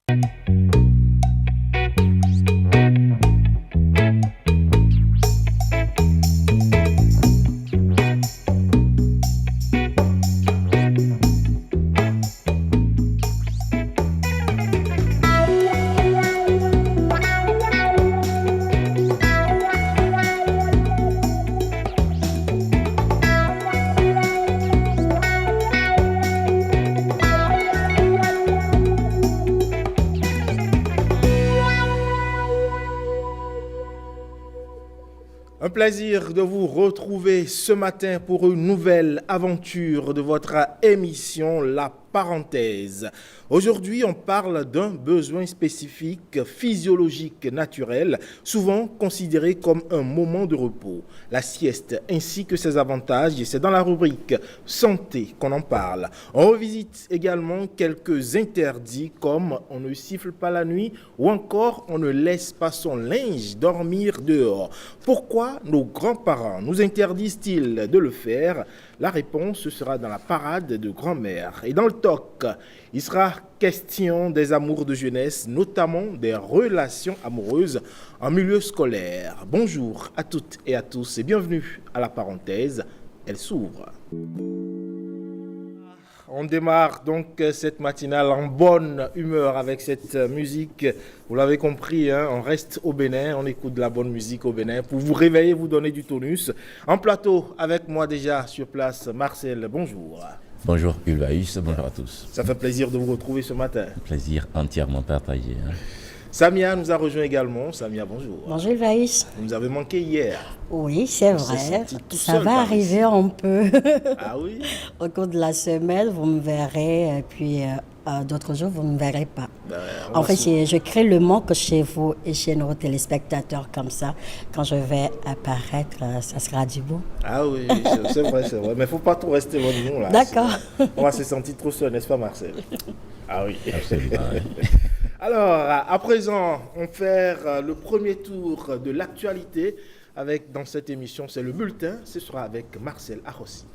Un plaisir de vous retrouver ce matin pour une nouvelle aventure de votre émission La Parenthèse. Aujourd'hui, on parle d'un besoin spécifique, physiologique, naturel, souvent considéré comme un moment de repos, la sieste, ainsi que ses avantages, et c'est dans la rubrique Santé qu'on en parle. On revisite également quelques interdits comme on ne siffle pas la nuit ou encore on ne laisse pas son linge dormir dehors. Pourquoi nos grands-parents nous interdisent-ils de le faire? La réponse sera dans la parade de grand-mère. Et dans le talk, il sera question des amours de jeunesse, notamment des relations amoureuses en milieu scolaire. Bonjour à toutes et à tous et bienvenue à la parenthèse. Elle s'ouvre. On démarre donc cette matinale en bonne humeur avec cette musique. Vous l'avez compris, hein, on reste au Bénin, on écoute de la bonne musique au Bénin pour vous réveiller, vous donner du tonus. En plateau, avec moi déjà sur place, Marcel, bonjour. Bonjour Ulvaïus, bonjour à tous. Ça fait plaisir de vous retrouver ce matin. Plaisir entièrement partagé. Samia nous a rejoint également. Samia, bonjour. Bonjour Ulvaïus. Vous nous avez manqué hier. Oui, c'est vrai. Ça va arriver un peu. Ah oui? Au cours de la semaine, vous me verrez, et puis d'autres jours, vous ne me verrez pas. En fait, je crée le manque chez vous et chez nos téléspectateurs comme ça. Quand je vais apparaître, ça sera du beau. Ah oui, c'est vrai, c'est vrai. Mais il ne faut pas trop rester loin de nous là. D'accord. On va se sentir trop seul, n'est-ce pas Marcel? Ah oui. Absolument. Alors, à présent, on va faire le premier tour de l'actualité avec, dans cette émission, c'est le bulletin. Ce sera avec Marcel Arossi.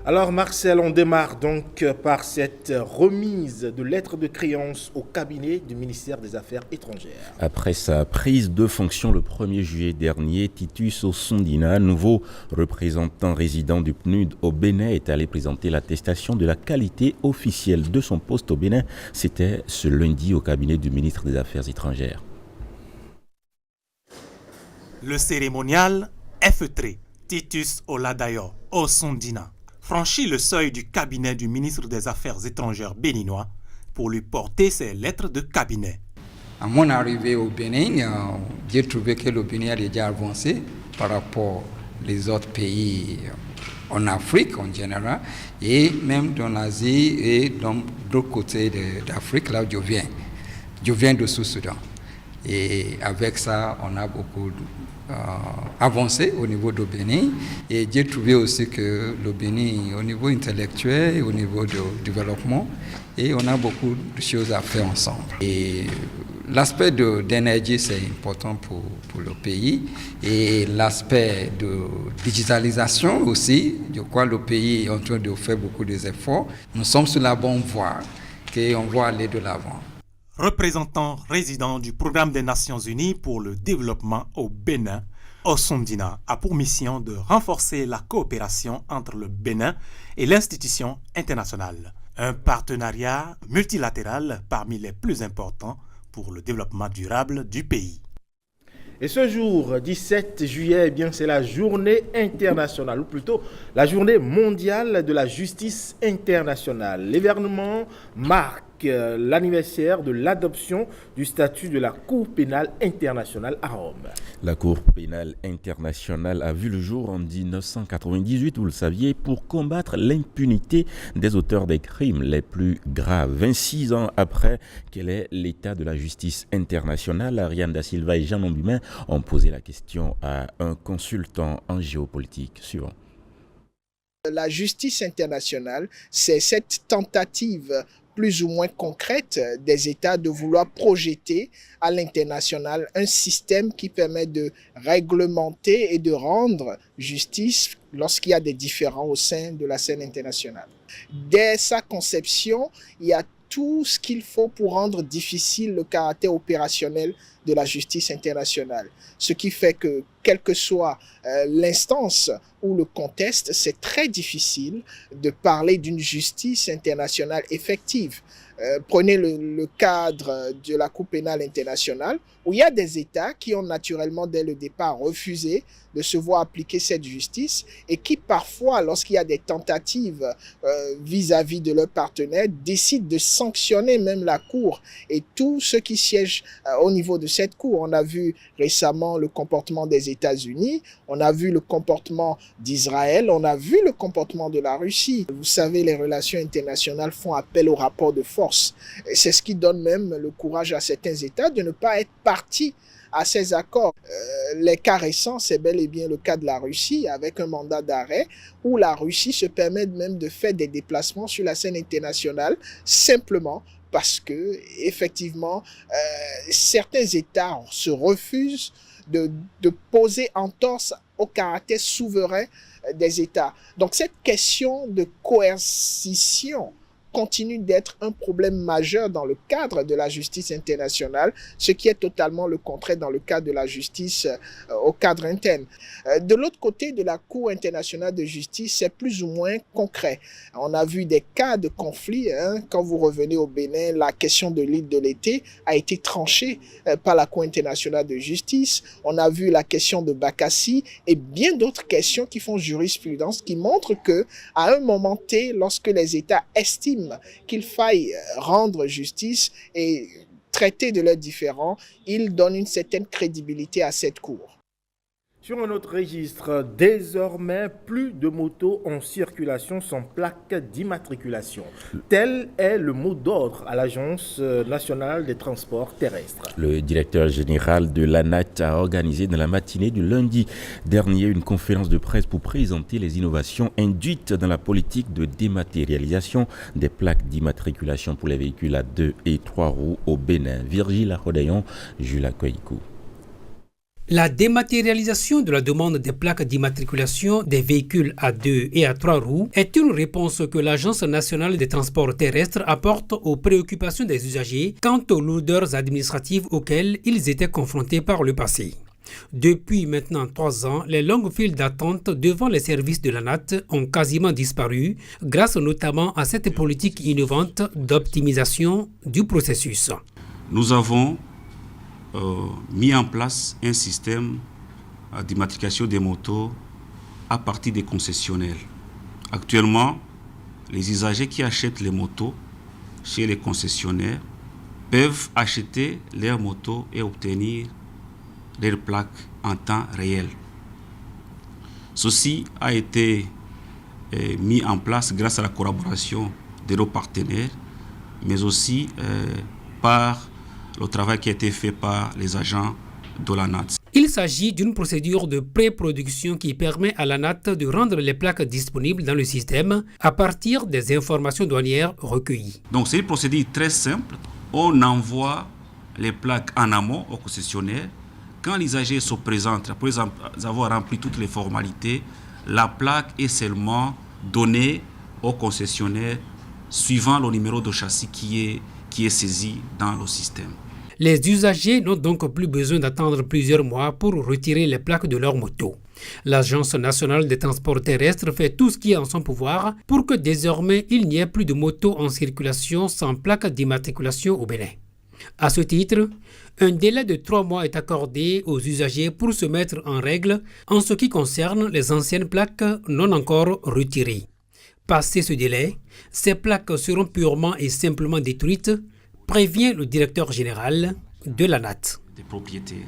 Alors Marcel, on démarre donc par cette remise de lettres de créance au cabinet du ministère des Affaires étrangères. Après sa prise de fonction le 1er juillet dernier, Titus Osundina, nouveau représentant résident du PNUD au Bénin, est allé présenter l'attestation de la qualité officielle de son poste au Bénin. C'était ce lundi au cabinet du ministre des Affaires étrangères. Le cérémonial est feutré. Titus Oladayo Osundina franchit le seuil du cabinet du ministre des Affaires étrangères béninois pour lui porter ses lettres de cabinet. À mon arrivée au Bénin, j'ai trouvé que le Bénin a déjà avancé par rapport aux autres pays en Afrique en général et même dans l'Asie et dans d'autres côtés d'Afrique, là où je viens. Je viens de Sud-Soudan. Et avec ça, on a beaucoup avancé au niveau du Bénin. Et j'ai trouvé aussi que le Bénin, au niveau intellectuel, au niveau du développement, et on a beaucoup de choses à faire ensemble. Et l'aspect d'énergie, c'est important pour le pays. Et l'aspect de digitalisation aussi, je crois que le pays est en train de faire beaucoup d'efforts. Nous sommes sur la bonne voie et on va aller de l'avant. Représentant résident du Programme des Nations Unies pour le développement au Bénin, Osundina a pour mission de renforcer la coopération entre le Bénin et l'institution internationale. Un partenariat multilatéral parmi les plus importants pour le développement durable du pays. Et ce jour, 17 juillet, eh bien, c'est la journée internationale, ou plutôt la journée mondiale de la justice internationale. L'événement marque l'anniversaire de l'adoption du statut de la Cour pénale internationale à Rome. La Cour pénale internationale a vu le jour en 1998, vous le saviez, pour combattre l'impunité des auteurs des crimes les plus graves. 26 ans après, quel est l'état de la justice internationale? Ariane Da Silva et Jean Nombumin ont posé la question à un consultant en géopolitique. Suivant. La justice internationale, c'est cette tentative plus ou moins concrète des États de vouloir projeter à l'international un système qui permet de réglementer et de rendre justice lorsqu'il y a des différends au sein de la scène internationale. Dès sa conception, il y a tout ce qu'il faut pour rendre difficile le caractère opérationnel de la justice internationale. Ce qui fait que, quelle que soit l'instance ou le contexte, c'est très difficile de parler d'une justice internationale effective. Prenez le cadre de la Cour pénale internationale, où il y a des États qui ont naturellement dès le départ refusé de se voir appliquer cette justice et qui parfois, lorsqu'il y a des tentatives vis-à-vis de leurs partenaires, décident de sanctionner même la Cour et tous ceux qui siègent au niveau de cette Cour. On a vu récemment le comportement des États-Unis, on a vu le comportement d'Israël, on a vu le comportement de la Russie. Vous savez, les relations internationales font appel au rapport de force. Et c'est ce qui donne même le courage à certains États de ne pas être partis à ces accords. Les cas récents, c'est bel et bien le cas de la Russie avec un mandat d'arrêt où la Russie se permet même de faire des déplacements sur la scène internationale simplement parce que, effectivement, certains États se refusent de poser entorse au caractère souverain des États. Donc cette question de coercition continue d'être un problème majeur dans le cadre de la justice internationale, ce qui est totalement le contraire dans le cadre de la justice au cadre interne. De l'autre côté de la Cour internationale de justice, c'est plus ou moins concret. On a vu des cas de conflit. Quand vous revenez au Bénin, la question de l'île de l'été a été tranchée par la Cour internationale de justice. On a vu la question de Bakassi et bien d'autres questions qui font jurisprudence, qui montrent que à un moment T, lorsque les États estiment qu'il faille rendre justice et traiter de leurs différends, ils donnent une certaine crédibilité à cette Cour. Sur un autre registre, désormais, plus de motos en circulation sans plaque d'immatriculation. Tel est le mot d'ordre à l'Agence nationale des transports terrestres. Le directeur général de l'ANAT a organisé dans la matinée du lundi dernier une conférence de presse pour présenter les innovations induites dans la politique de dématérialisation des plaques d'immatriculation pour les véhicules à 2 et 3 roues au Bénin. Virgile Arodayon, Jules Koikou. La dématérialisation de la demande des plaques d'immatriculation des véhicules à 2 et à 3 roues est une réponse que l'Agence nationale des transports terrestres apporte aux préoccupations des usagers quant aux lourdeurs administratives auxquelles ils étaient confrontés par le passé. Depuis maintenant 3 ans, les longues files d'attente devant les services de l'ANAT ont quasiment disparu grâce notamment à cette politique innovante d'optimisation du processus. Nous avons mis en place un système d'immatriculation des motos à partir des concessionnaires. Actuellement, les usagers qui achètent les motos chez les concessionnaires peuvent acheter leurs motos et obtenir leurs plaques en temps réel. Ceci a été mis en place grâce à la collaboration de nos partenaires, mais aussi par le travail qui a été fait par les agents de l'ANAT. Il s'agit d'une procédure de pré-production qui permet à l'ANAT de rendre les plaques disponibles dans le système à partir des informations douanières recueillies. Donc c'est une procédure très simple. On envoie les plaques en amont au concessionnaire. Quand l'usager se présente, après avoir rempli toutes les formalités, la plaque est seulement donnée au concessionnaire suivant le numéro de châssis qui est saisi dans le système. Les usagers n'ont donc plus besoin d'attendre plusieurs mois pour retirer les plaques de leur moto. L'Agence nationale des transports terrestres fait tout ce qui est en son pouvoir pour que désormais il n'y ait plus de motos en circulation sans plaque d'immatriculation au Bénin. À ce titre, un délai de 3 mois est accordé aux usagers pour se mettre en règle en ce qui concerne les anciennes plaques non encore retirées. Passé ce délai, ces plaques seront purement et simplement détruites, prévient le directeur général de l'ANAT. Des propriétés.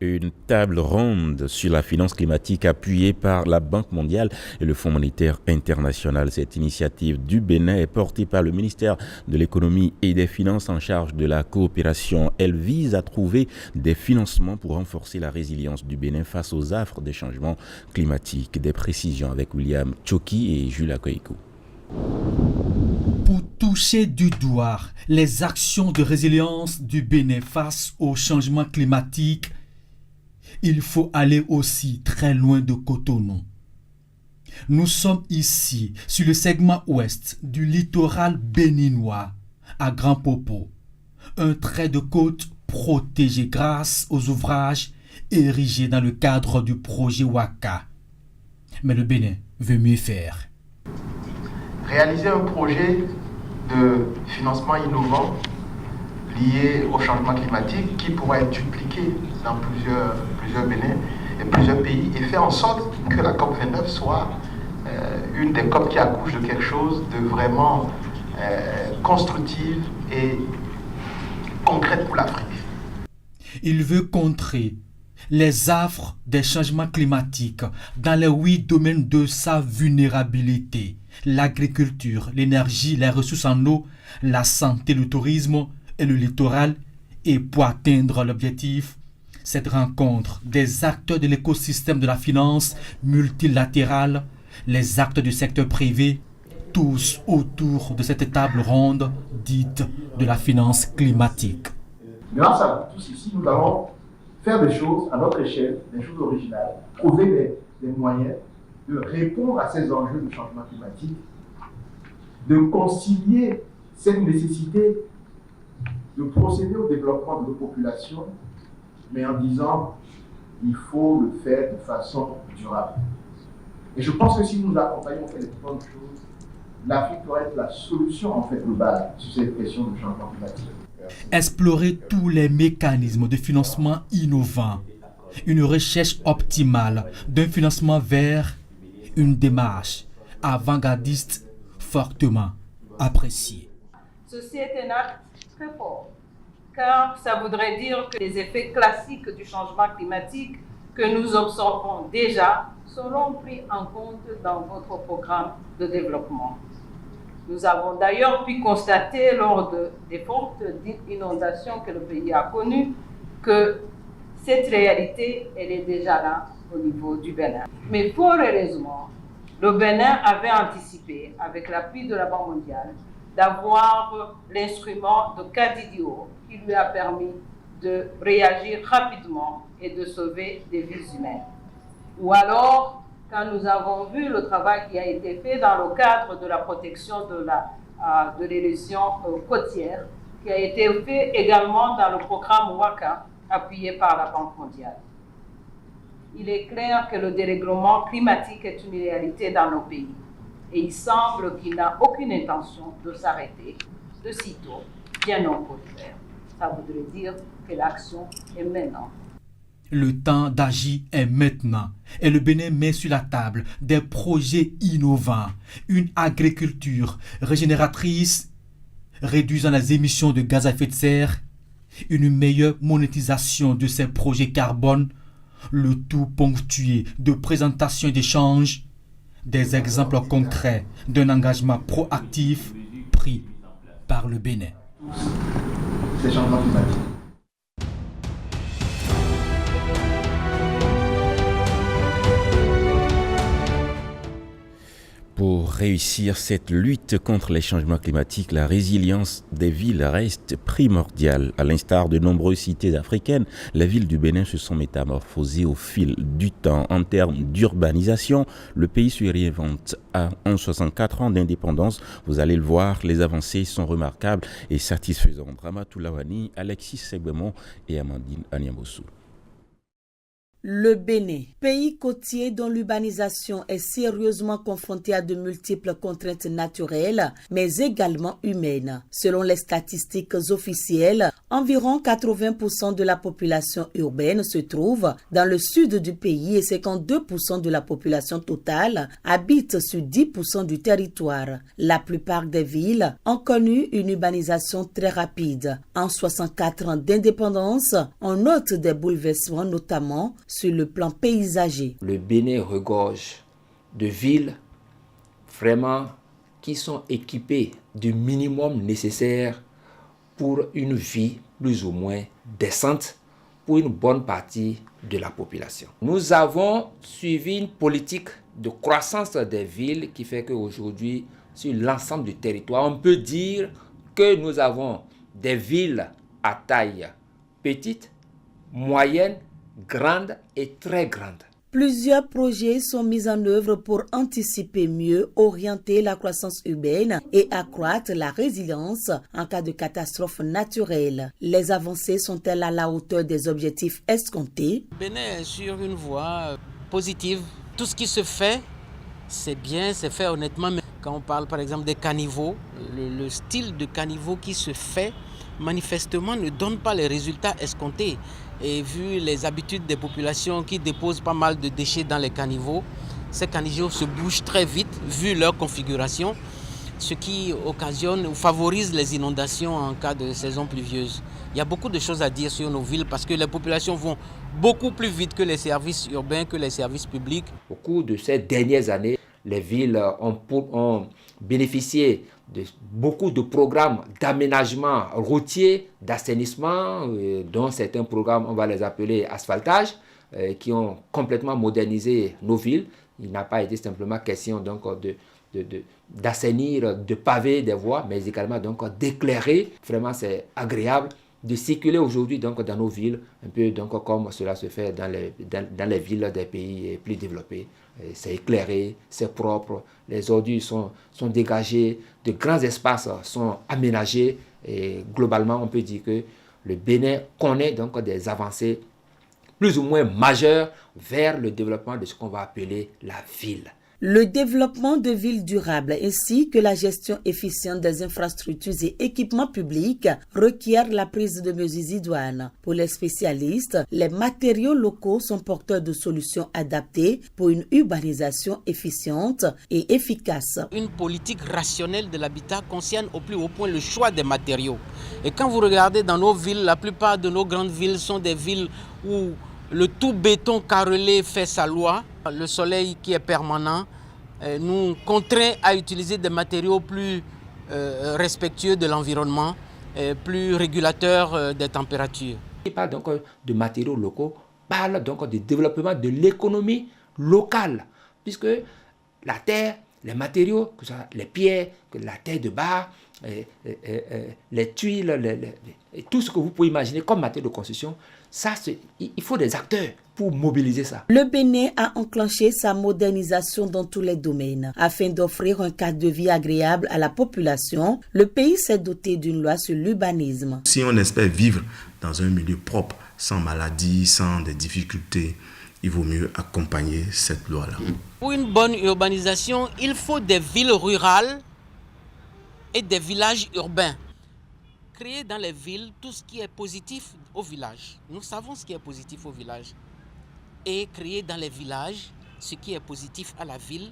Une table ronde sur la finance climatique appuyée par la Banque mondiale et le Fonds monétaire international. Cette initiative du Bénin est portée par le ministère de l'économie et des finances en charge de la coopération. Elle vise à trouver des financements pour renforcer la résilience du Bénin face aux affres des changements climatiques. Des précisions avec William Tchoki et Jules Koikou. Pour toucher du doigt les actions de résilience du Bénin face au changement climatique, il faut aller aussi très loin de Cotonou. Nous sommes ici sur le segment ouest du littoral béninois, à Grand Popo, un trait de côte protégé grâce aux ouvrages érigés dans le cadre du projet Waka. Mais le Bénin veut mieux faire. Réaliser un projet de financement innovant lié au changement climatique qui pourra être dupliqué dans plusieurs Bénins et plusieurs pays et faire en sorte que la COP29 soit une des COP qui accouche de quelque chose de vraiment constructif et concret pour l'Afrique. Il veut contrer les affres des changements climatiques dans les 8 domaines de sa vulnérabilité: l'agriculture, l'énergie, les ressources en eau, la santé, le tourisme et le littoral. Et pour atteindre l'objectif, cette rencontre des acteurs de l'écosystème de la finance multilatérale, les acteurs du secteur privé, tous autour de cette table ronde dite de la finance climatique. Grâce à tous ici, nous allons faire des choses à notre échelle, des choses originales, trouver des moyens de répondre à ces enjeux de changement climatique, de concilier cette nécessité de procéder au développement de nos populations, mais en disant il faut le faire de façon durable. Et je pense que si nous accompagnons les bonnes choses, l'Afrique doit être la solution en fait globale sur cette question du changement climatique. Explorer tous les mécanismes de financement innovants, une recherche optimale d'un financement vert, une démarche avant-gardiste fortement appréciée. Ceci est un acte très fort, car ça voudrait dire que les effets classiques du changement climatique que nous observons déjà seront pris en compte dans votre programme de développement. Nous avons d'ailleurs pu constater lors des fortes inondations que le pays a connues que cette réalité, elle est déjà là au niveau du Bénin. Mais fort heureusement, le Bénin avait anticipé, avec l'appui de la Banque mondiale, d'avoir l'instrument de CADIDIO qui lui a permis de réagir rapidement et de sauver des vies humaines. Ou alors, quand nous avons vu le travail qui a été fait dans le cadre de la protection de l'érosion côtière, qui a été fait également dans le programme WACA, appuyé par la Banque mondiale. Il est clair que le dérèglement climatique est une réalité dans nos pays. Et il semble qu'il n'a aucune intention de s'arrêter de sitôt, bien au contraire. Ça voudrait dire que l'action est maintenant. Le temps d'agir est maintenant et le Bénin met sur la table des projets innovants, une agriculture régénératrice, réduisant les émissions de gaz à effet de serre, une meilleure monétisation de ces projets carbone, le tout ponctué de présentations et d'échanges, des exemples concrets d'un engagement proactif pris par le Bénin. Ces changements climatiques. Pour réussir cette lutte contre les changements climatiques, la résilience des villes reste primordiale. À l'instar de nombreuses cités africaines, les villes du Bénin se sont métamorphosées au fil du temps. En termes d'urbanisation, le pays se réinvente. En 64 ans d'indépendance, vous allez le voir, les avancées sont remarquables et satisfaisantes. Ramatou Lawani, Alexis Segbemon et Amandine Anyamosou. Le Bénin, pays côtier dont l'urbanisation est sérieusement confrontée à de multiples contraintes naturelles, mais également humaines. Selon les statistiques officielles, environ 80% de la population urbaine se trouve dans le sud du pays et 52% de la population totale habite sur 10% du territoire. La plupart des villes ont connu une urbanisation très rapide. En 64 ans d'indépendance, on note des bouleversements notamment sur le plan paysager. Le Bénin regorge de villes vraiment qui sont équipées du minimum nécessaire pour une vie plus ou moins décente pour une bonne partie de la population. Nous avons suivi une politique de croissance des villes qui fait qu'aujourd'hui, sur l'ensemble du territoire. On peut dire que nous avons des villes à taille petite, moyenne, grande et très grande. Plusieurs projets sont mis en œuvre pour anticiper mieux, orienter la croissance urbaine et accroître la résilience en cas de catastrophe naturelle. Les avancées sont-elles à la hauteur des objectifs escomptés? Bénin est sur une voie positive. Tout ce qui se fait, c'est bien, c'est fait honnêtement. Mais quand on parle par exemple des caniveaux, le style de caniveau qui se fait, manifestement ne donne pas les résultats escomptés. Et vu les habitudes des populations qui déposent pas mal de déchets dans les caniveaux, ces caniveaux se bougent très vite vu leur configuration, ce qui occasionne ou favorise les inondations en cas de saison pluvieuse. Il y a beaucoup de choses à dire sur nos villes parce que les populations vont beaucoup plus vite que les services urbains, que les services publics. Au cours de ces dernières années, les villes ont bénéficié de beaucoup de programmes d'aménagement routier, d'assainissement, dont certains programmes, on va les appeler asphaltage, qui ont complètement modernisé nos villes. Il n'a pas été simplement question donc d'assainir, de paver des voies, mais également donc d'éclairer. Vraiment, c'est agréable de circuler aujourd'hui donc dans nos villes, un peu donc comme cela se fait dans les villes des pays plus développés. C'est éclairé, c'est propre, les ordures sont dégagées, de grands espaces sont aménagés et globalement on peut dire que le Bénin connaît donc des avancées plus ou moins majeures vers le développement de ce qu'on va appeler la ville. Le développement de villes durables ainsi que la gestion efficiente des infrastructures et équipements publics requièrent la prise de mesures idoines. Pour les spécialistes, les matériaux locaux sont porteurs de solutions adaptées pour une urbanisation efficiente et efficace. Une politique rationnelle de l'habitat concerne au plus haut point le choix des matériaux. Et quand vous regardez dans nos villes, la plupart de nos grandes villes sont des villes où le tout béton carrelé fait sa loi. Le soleil qui est permanent nous contraint à utiliser des matériaux plus respectueux de l'environnement, plus régulateurs des températures. Il parle donc de matériaux locaux, parle donc du développement de l'économie locale, puisque la terre, les matériaux, que ce soit les pierres, la terre de bar, les tuiles, tout ce que vous pouvez imaginer comme matériaux de construction, il faut des acteurs pour mobiliser ça. Le Bénin a enclenché sa modernisation dans tous les domaines. Afin d'offrir un cadre de vie agréable à la population, le pays s'est doté d'une loi sur l'urbanisme. Si on espère vivre dans un milieu propre, sans maladie, sans des difficultés, il vaut mieux accompagner cette loi-là. Pour une bonne urbanisation, il faut des villes rurales et des villages urbains. Créer dans les villes tout ce qui est positif au village. Nous savons ce qui est positif au village. Et créer dans les villages ce qui est positif à la ville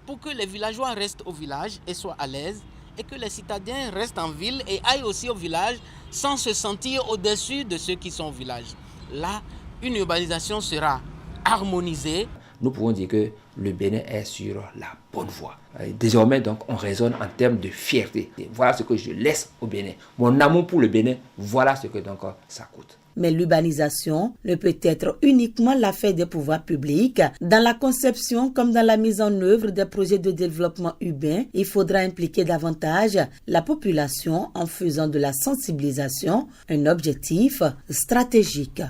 pour que les villageois restent au village et soient à l'aise et que les citadins restent en ville et aillent aussi au village sans se sentir au-dessus de ceux qui sont au village. Là, une urbanisation sera harmonisée. Nous pouvons dire que le Bénin est sur la bonne voie. Désormais, donc, on raisonne en termes de fierté. Et voilà ce que je laisse au Bénin. Mon amour pour le Bénin, voilà ce que donc, ça coûte. Mais l'urbanisation ne peut être uniquement l'affaire des pouvoirs publics. Dans la conception comme dans la mise en œuvre des projets de développement urbain, il faudra impliquer davantage la population en faisant de la sensibilisation un objectif stratégique.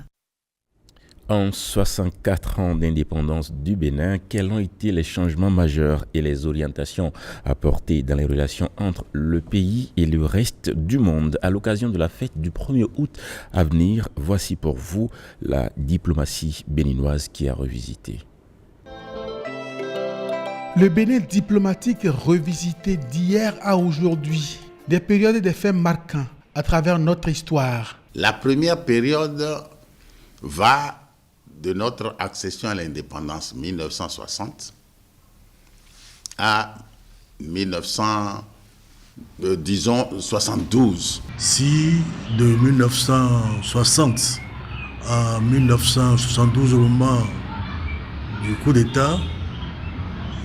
En 64 ans d'indépendance du Bénin, quels ont été les changements majeurs et les orientations apportées dans les relations entre le pays et le reste du monde? À l'occasion de la fête du 1er août à venir, voici pour vous la diplomatie béninoise qui a revisité. Le Bénin diplomatique revisité d'hier à aujourd'hui, des périodes et des faits marquants à travers notre histoire. La première période va de notre accession à l'indépendance 1960 à 1972. Si de 1960 à 1972, au moment du coup d'État,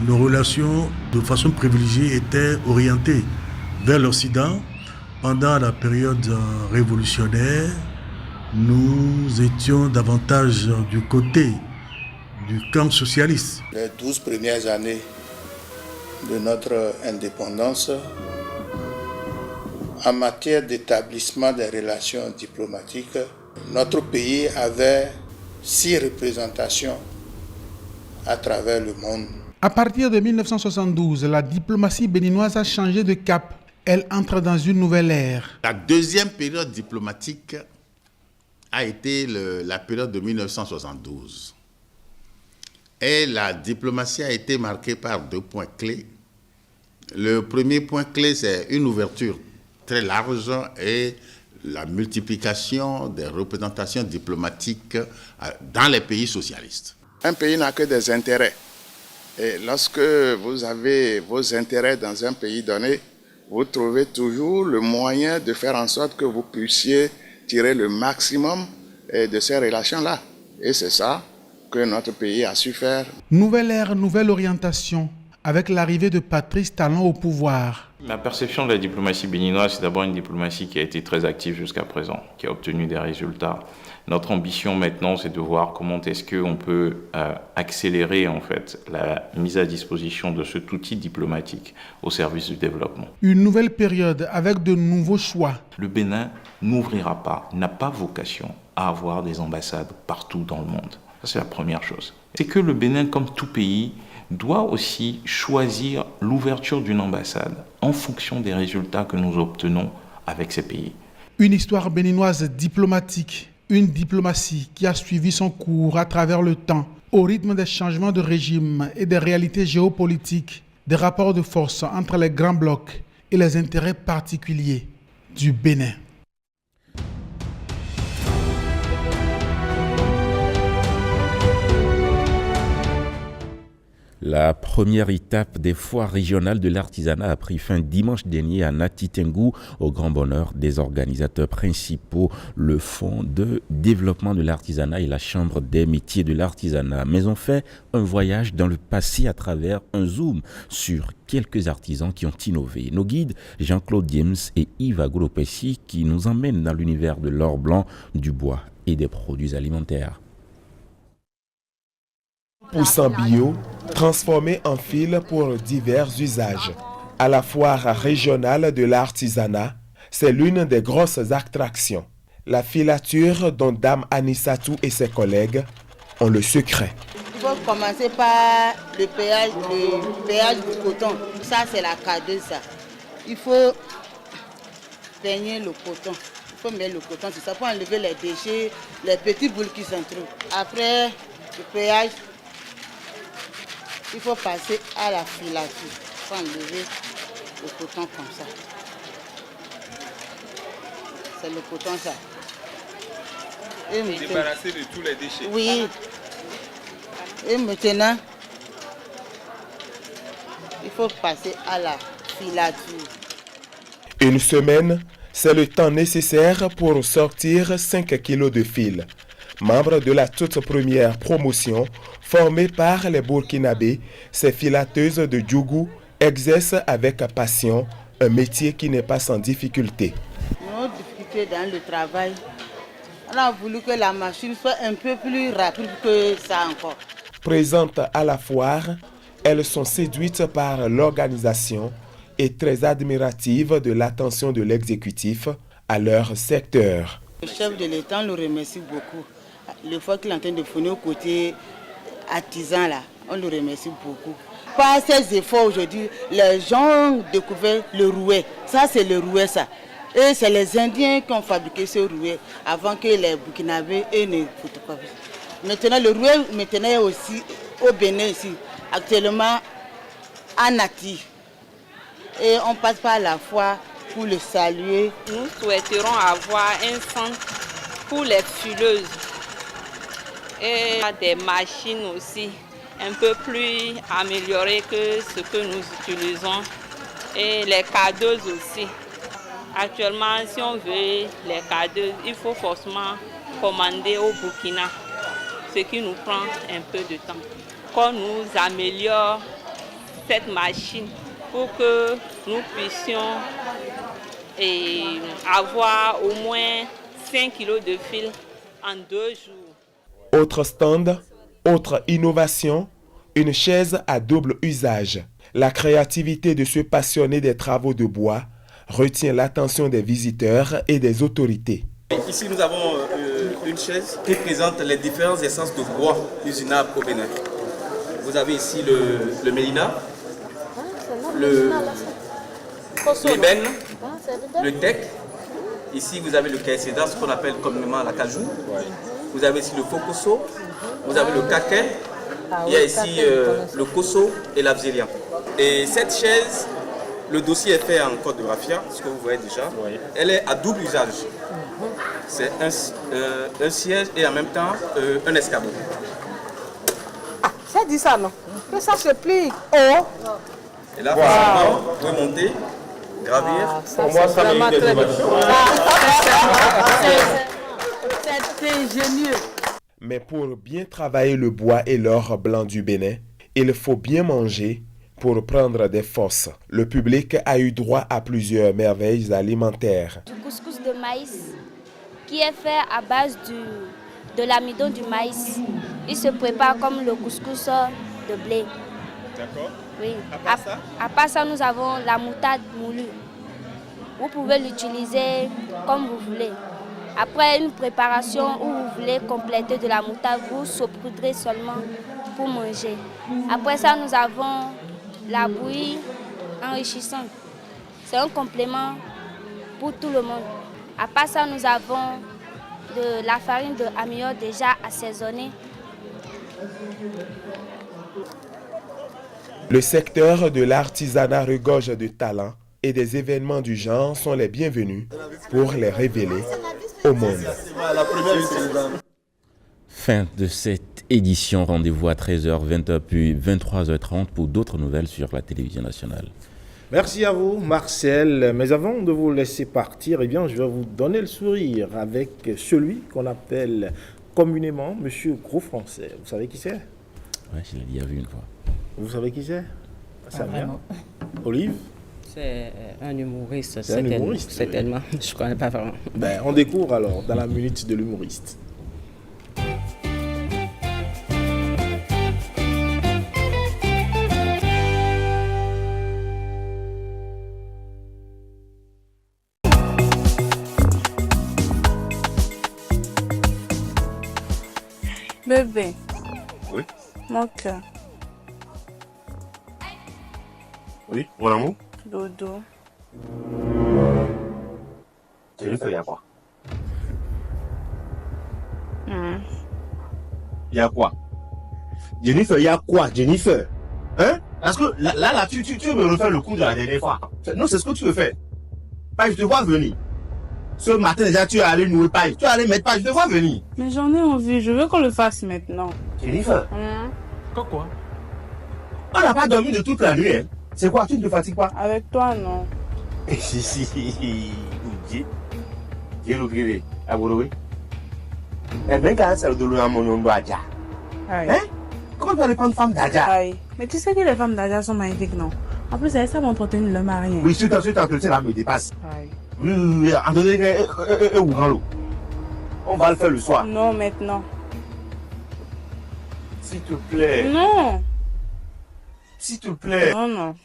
nos relations de façon privilégiée étaient orientées vers l'Occident. Pendant la période révolutionnaire, nous étions davantage du côté du camp socialiste. Les 12 premières années de notre indépendance, en matière d'établissement des relations diplomatiques, notre pays avait 6 représentations à travers le monde. À partir de 1972, la diplomatie béninoise a changé de cap. Elle entre dans une nouvelle ère. La deuxième période diplomatique a été la période de 1972. Et la diplomatie a été marquée par 2 points clés. Le premier point clé, c'est une ouverture très large et la multiplication des représentations diplomatiques dans les pays socialistes. Un pays n'a que des intérêts. Et lorsque vous avez vos intérêts dans un pays donné, vous trouvez toujours le moyen de faire en sorte que vous puissiez tirer le maximum de ces relations-là. Et c'est ça que notre pays a su faire. Nouvelle ère, nouvelle orientation, avec l'arrivée de Patrice Talon au pouvoir. Ma perception de la diplomatie béninoise, c'est d'abord une diplomatie qui a été très active jusqu'à présent, qui a obtenu des résultats. Notre ambition maintenant, c'est de voir comment est-ce qu'on peut accélérer en fait la mise à disposition de cet outil diplomatique au service du développement. Une nouvelle période avec de nouveaux choix. Le Bénin n'ouvrira pas, n'a pas vocation à avoir des ambassades partout dans le monde. Ça, c'est la première chose. C'est que le Bénin, comme tout pays, doit aussi choisir l'ouverture d'une ambassade en fonction des résultats que nous obtenons avec ces pays. Une histoire béninoise diplomatique. Une diplomatie qui a suivi son cours à travers le temps, au rythme des changements de régime et des réalités géopolitiques, des rapports de force entre les grands blocs et les intérêts particuliers du Bénin. La première étape des foires régionales de l'artisanat a pris fin dimanche dernier à Nati Tengou, au grand bonheur des organisateurs principaux, le Fonds de développement de l'artisanat et la Chambre des métiers de l'artisanat. Mais on fait un voyage dans le passé à travers un zoom sur quelques artisans qui ont innové. Nos guides, Jean-Claude James et Yves Agouropessi, qui nous emmènent dans l'univers de l'or blanc, du bois et des produits alimentaires. Poussant bio, transformé en fil pour divers usages. À la foire régionale de l'artisanat, c'est l'une des grosses attractions. La filature dont Dame Anissatou et ses collègues ont le secret. Il faut commencer par le péage du coton. Ça, c'est la cadeuse. Il faut peigner le coton. Il faut mettre le coton, c'est ça, pour enlever les déchets, les petits boules qui s'en trouvent. Après le péage, il faut passer à la filature. Il faut enlever le coton comme ça. C'est le coton ça. Et débarrasser de tous les déchets. Oui. Et maintenant, il faut passer à la filature. Une semaine, c'est le temps nécessaire pour sortir 5 kilos de fil. Membre de la toute première promotion, formée par les Burkinabés, ces filateuses de Djougou exercent avec passion un métier qui n'est pas sans difficulté. Nos difficultés dans le travail, on a voulu que la machine soit un peu plus rapide que ça encore. Présentes à la foire, elles sont séduites par l'organisation et très admiratives de l'attention de l'exécutif à leur secteur. Le chef de l'État, on le remercie beaucoup. Le fois qu'il est en train de fournir au côté artisan, là, on le remercie beaucoup. Par ces efforts aujourd'hui, les gens ont découvert le rouet. Ça, c'est le rouet, ça. Et c'est les Indiens qui ont fabriqué ce rouet avant que les Burkinabés ne photocopient. Maintenant, le rouet maintenant est aussi au Bénin ici, actuellement à Nati. Et on passe par la fois pour le saluer. Nous souhaiterons avoir un centre pour les fileuses et des machines aussi un peu plus améliorées que ce que nous utilisons et les cadeuses aussi. Actuellement, si on veut les cadeuses, il faut forcément commander au Burkina, ce qui nous prend un peu de temps. Qu'on nous améliore cette machine pour que nous puissions avoir au moins 5 kilos de fil en 2 jours. Autre stand, autre innovation, Une chaise à double usage. La créativité de ce passionné des travaux de bois retient l'attention des visiteurs et des autorités. Ici, nous avons une chaise qui présente les différentes essences de bois usinables au Bénin. Vous avez ici le mélina, l'ébène, le teck. Ici, vous avez le caïcéda, ce qu'on appelle communément la cajou. Vous avez ici le focoso, vous avez le caquet. Il y a ici le koso et l'abzélian. Et cette chaise, le dossier est fait en côte de raffia, ce que vous voyez déjà. Elle est à double usage. C'est un siège et en même temps un escabeau. Ça dit ça, non? Que ça se plie. Oh! Et là, facilement, vous pouvez monter, gravir. Pour moi, ça vraiment très bien. C'est ingénieux. Mais pour bien travailler le bois et l'or blanc du Bénin, il faut bien manger pour prendre des forces. Le public a eu droit à plusieurs merveilles alimentaires. Du couscous de maïs qui est fait à base de l'amidon du maïs. Il se prépare comme le couscous de blé. D'accord. Oui. À part ça, nous avons la moutarde moulue. Vous pouvez l'utiliser comme vous voulez. Après une préparation où vous voulez compléter de la moutarde, vous saupoudrez seulement pour manger. Après ça, nous avons la bouillie enrichissante. C'est un complément pour tout le monde. À part ça, nous avons de la farine de amiote déjà assaisonnée. Le secteur de l'artisanat regorge de talents et des événements du genre sont les bienvenus pour les révéler au monde. Fin de cette édition. Rendez-vous à 13h, 20h puis 23h30 pour d'autres nouvelles sur la télévision nationale. Merci à vous, Marcel. Mais avant de vous laisser partir, eh bien, je vais vous donner le sourire avec celui qu'on appelle communément Monsieur Gros Français. Vous savez qui c'est? Oui, je l'ai déjà vu une fois. Vous savez qui c'est? Pas vraiment. Olive? C'est un humoriste, C'est un humoriste, certainement. oui. Je ne connais pas vraiment. Ben, on découvre alors dans la minute de l'humoriste. Bébé. Oui. Mon cœur. Oui, mon amour. Dodo. Jennifer, il y a quoi? Hmm. Il y a quoi? Jennifer, il y a quoi, Jennifer? Hein? Parce que là, tu veux me refaire le coup de la dernière fois. Non, c'est ce que tu veux faire. Pas, je te vois venir. Ce matin déjà, tu es allé nouer paille. Tu es allé mettre paille, je te vois venir. Mais j'en ai envie, je veux qu'on le fasse maintenant. Jennifer. Quoi? On n'a pas dormi de toute la nuit, hein? C'est quoi, tu ne te fatigues pas? Avec toi, non. Si. Dieu le grille. Abouroué. Eh bien, quand c'est de l'eau à mon nom d'Adja. Hein? Comment tu vas aller prendre femme d'Adja? Mais tu sais que les femmes d'Adja sont magnifiques, non? En plus, elles savent entretenir le mari. Oui, si tu entretien là me dépasse. Oui, entendez, on va le faire le soir. Non, maintenant. S'il te plaît. Non. S'il te plaît. Non.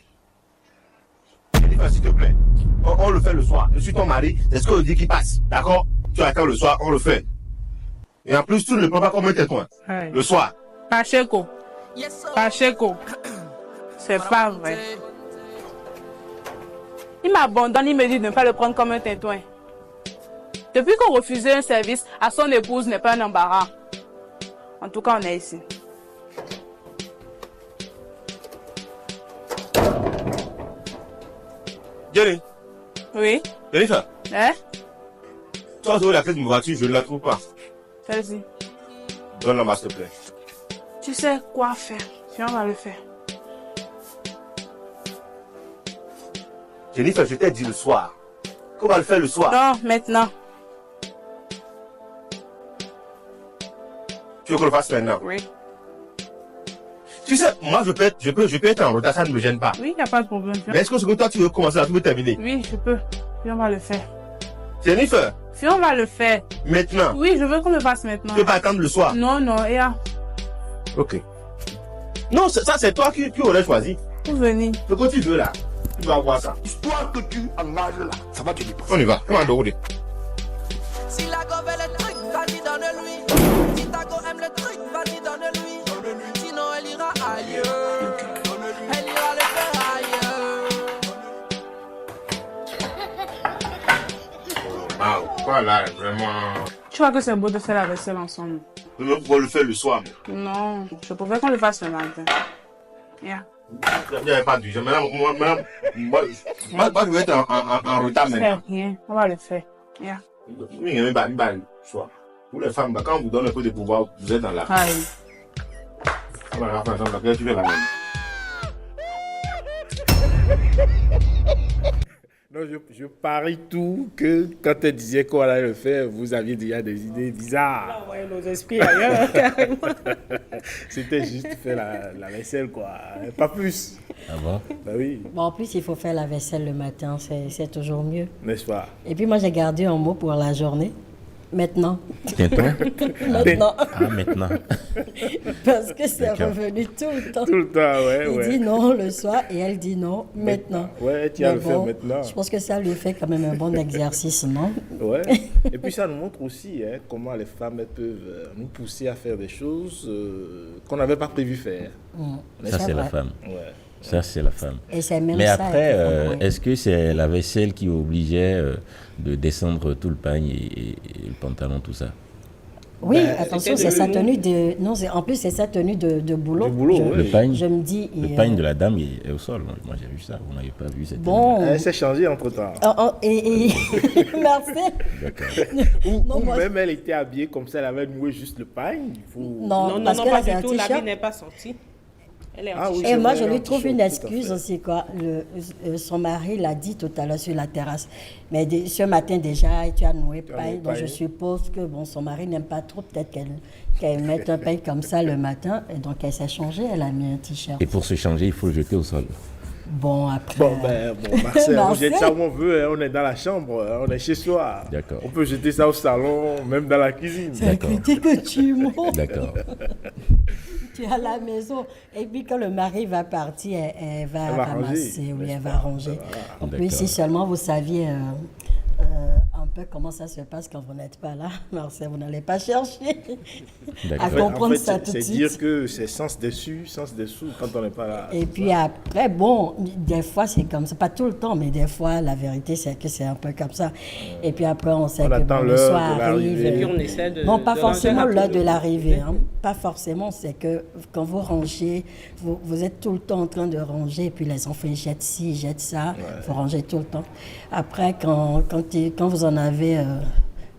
S'il te plaît. On le fait le soir. Je suis ton mari, c'est ce que je dis qui passe. D'accord? Tu attends le soir, on le fait. Et en plus, tu ne le prends pas comme un témoin. Le soir. Pacheco. C'est pas vrai. Il m'abandonne, il me dit de ne pas le prendre comme un tétouin. Depuis qu'on refusait un service à son épouse n'est pas un embarras. En tout cas, on est ici. Jenny. Oui. Jennifer. Tu as trouvé la clé de ma voiture, je ne la trouve pas. Celle-ci. Donne-la, s'il te plaît. Tu sais quoi faire. Viens, on va le faire. Jennifer, je t'ai dit le soir. Qu'on va le faire le soir. Non, maintenant. Tu veux qu'on le fasse maintenant? Oui. Tu sais, moi je peux être en retard, ça ne me gêne pas. Oui, il n'y a pas de problème. Mais est-ce que ce que toi tu veux commencer à tout terminer? Oui, je peux. Puis on va le faire. Jennifer? Puis on va le faire. Maintenant? Oui, je veux qu'on le fasse maintenant. Tu peux pas attendre le soir? Non, et Ok. Non, ça c'est toi qui aurais choisi. Où venir? Le que tu veux là, tu vas voir ça. Histoire que tu engages là, ça va te dépasser. On y va, comment on Si la go veut le truc, vas-y donne-lui. Si ta go aime le truc, vas-y donne-lui. Sinon elle ira ailleurs. Elle ira le faire ailleurs. Waouh, voilà, vraiment. Tu vois que c'est beau de faire la vaisselle ensemble? Je ne peux pas le faire le soir. Non, je préfère qu'on le fasse le matin. Yeah. Il n'y avait pas du genre. Moi, je vais être en retard maintenant. C'est rien, on va le faire. Yeah. Oui, il n'y a pas de soir. Pour les femmes, quand on vous donne un peu de pouvoir, vous êtes dans la. Aïe. Voilà, par exemple, tu fais la même. Non, je parie tout que quand elle disait qu'on allait le faire, vous aviez déjà des idées bizarres. On va nos esprits ailleurs, carrément. C'était juste faire la vaisselle, quoi. Pas plus. Ah bon? Bah oui. Bon, en plus, il faut faire la vaisselle le matin, c'est toujours mieux. N'est-ce pas? Et puis moi, j'ai gardé un mot pour la journée. Maintenant. Tiens-toi. Maintenant. Ah, maintenant. Parce que c'est D'accord. revenu tout le temps. Tout le temps, ouais. Il dit non le soir et elle dit non maintenant. Ouais, tu vas Mais le faire maintenant. Je pense que ça lui fait quand même un bon exercice, non? Ouais. Et puis ça nous montre aussi comment les femmes elles peuvent nous pousser à faire des choses qu'on n'avait pas prévu faire. Ça, c'est la femme. Ouais. Ça, c'est la femme. Et c'est même Mais ça, après, ouais. est-ce que c'est la vaisselle qui obligeait de descendre tout le pagne et le pantalon, tout ça? Oui, attention, c'est sa tenue de... Non, en plus, c'est sa tenue de boulot. Le pagne, je me dis... le pagne de la dame est au sol. Moi, j'ai vu ça. Vous n'avez pas vu cette Bon. Elle s'est changée entre-temps. Et Marcel... Ou même elle était habillée comme ça, elle avait noué juste le pagne. Non, parce que pas c'est du un tout. La vie t-shirt. n'est pas sortie. Elle est en Ah oui, t-shirt. Et moi, vrai, je lui un trouve t-shirt, une tout à excuse fait. aussi, quoi. Son mari l'a dit tout à l'heure sur la terrasse. Mais ce matin, déjà, tu as noué paille. Donc, je suppose que son mari n'aime pas trop. Peut-être qu'elle mette un paille comme ça le matin. Et donc, elle s'est changée. Elle a mis un t-shirt. Et pour se changer, il faut le jeter au sol. Bon, après... Bon, Marcel, on jette Marcel. ça où on veut. On est dans la chambre, on est chez soi. D'accord. On peut jeter ça au salon, même dans la cuisine. C'est la critique que tu montes. D'accord. Tu es à la maison. Et puis, quand le mari va partir, elle va ramasser. Oui, elle va ranger. En plus, si seulement vous saviez un peu comment ça se passe quand vous n'êtes pas là, Marcel, vous n'allez pas chercher à comprendre ça tout de suite. C'est dire que c'est sens dessus, sens dessous quand on n'est pas là. Et puis après, bon, des fois c'est comme ça, pas tout le temps, mais des fois la vérité c'est que c'est un peu comme ça. Et puis après on sait que le soir arrive. Et puis on essaie de... Non, pas de forcément ranger l'heure de l'arrivée. Hein. Pas forcément, c'est que quand vous rangez, vous êtes tout le temps en train de ranger, et puis les enfants ils jettent ci, ils jettent ça, vous rangez tout le temps. Après, quand vous en avez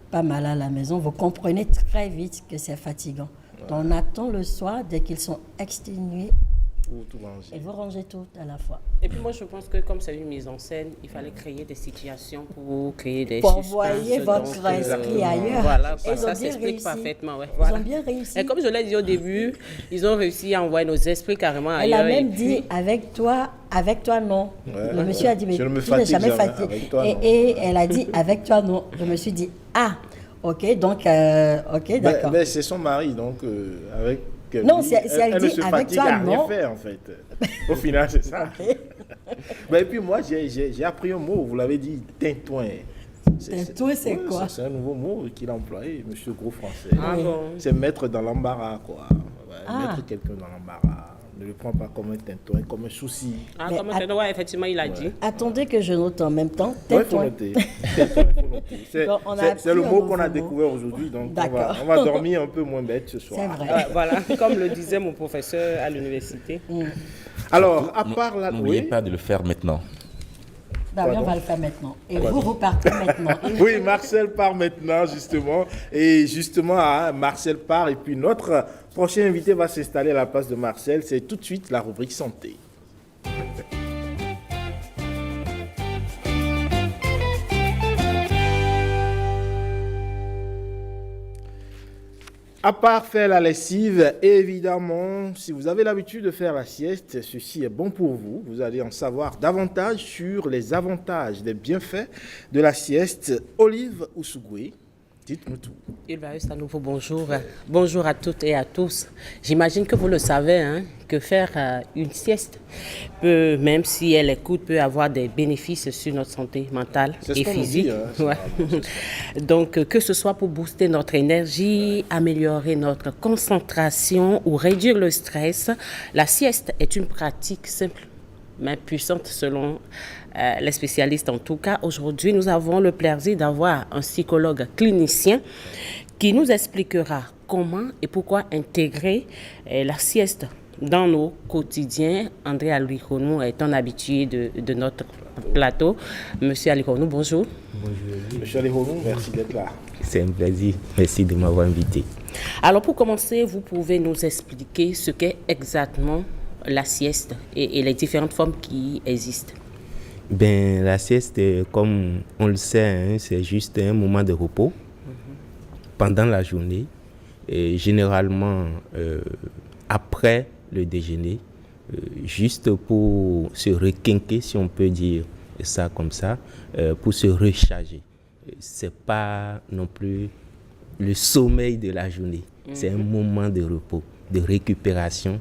pas mal à la maison, vous comprenez très vite que c'est fatigant. Donc on attend le soir, dès qu'ils sont exténués, et vous rangez tout à la fois. Et puis moi je pense que comme c'est une mise en scène, il fallait créer des situations pour créer des pour suspens. envoyer votre esprit ailleurs. Voilà, Ils ont ça bien s'explique réussi. parfaitement. Ouais. Ils Voilà. ont bien réussi. Et comme je l'ai dit au début, ils ont réussi à envoyer nos esprits carrément Elle ailleurs. a même et puis- dit avec toi non. Ouais. Le monsieur a dit mais Je ne me tu n'es fatigue jamais jamais. fatigué. Avec toi, non. Et elle a dit avec toi non. Je me suis dit ah ok donc ok d'accord. Mais c'est son mari donc avec. Non, lui, si elle ne dit se avec fatigue toi, à rien non. faire en fait. Au final c'est ça. Et puis moi j'ai appris un mot, vous l'avez dit, tintouin. Tintouin, c'est quoi? C'est un nouveau mot qu'il a employé, monsieur Gros Français. Ah bon. C'est mettre dans l'embarras, quoi. Ouais, mettre quelqu'un dans l'embarras. Ne le prends pas comme un tintouin, comme un souci. Ah, Mais comme un ouais, effectivement, il a dit. Attendez que je note en même temps. Ouais, faut noter. C'est Donc, on a c'est le appris mot un qu'on a nouveau découvert aujourd'hui, donc D'accord. on va dormir un peu moins bête ce soir. C'est vrai. Voilà, comme le disait mon professeur à l'université. Alors, à part la... N'oubliez pas de le faire maintenant. Bah oui, on va le faire maintenant. Et vous partez maintenant. Oui, Marcel part maintenant, justement. Et justement, Marcel part. Et puis, notre prochain invité va s'installer à la place de Marcel. C'est tout de suite la rubrique santé. À part faire la lessive, évidemment, si vous avez l'habitude de faire la sieste, ceci est bon pour vous. Vous allez en savoir davantage sur les avantages, les bienfaits de la sieste. Olive Oussougoué, Dites-nous tout. Ulvaeus, à nouveau, bonjour. Bonjour à toutes et à tous. J'imagine que vous le savez, hein, que faire une sieste, même si elle est courte, peut avoir des bénéfices sur notre santé mentale et physique. Dit, hein, Donc, que ce soit pour booster notre énergie, améliorer notre concentration ou réduire le stress, la sieste est une pratique simple mais puissante selon les spécialistes. En tout cas, aujourd'hui, nous avons le plaisir d'avoir un psychologue clinicien qui nous expliquera comment et pourquoi intégrer la sieste dans nos quotidiens. André Alikonu est un habitué de notre plateau. Monsieur Alikonu, bonjour. Bonjour. Monsieur Alikonu, merci d'être là. C'est un plaisir. Merci de m'avoir invité. Alors, pour commencer, vous pouvez nous expliquer ce qu'est exactement la sieste et les différentes formes qui existent. Ben, la sieste, comme on le sait, hein, c'est juste un moment de repos pendant la journée, et généralement après le déjeuner, juste pour se requinquer, si on peut dire ça comme ça, pour se recharger. C'est pas non plus le sommeil de la journée, c'est un moment de repos, de récupération,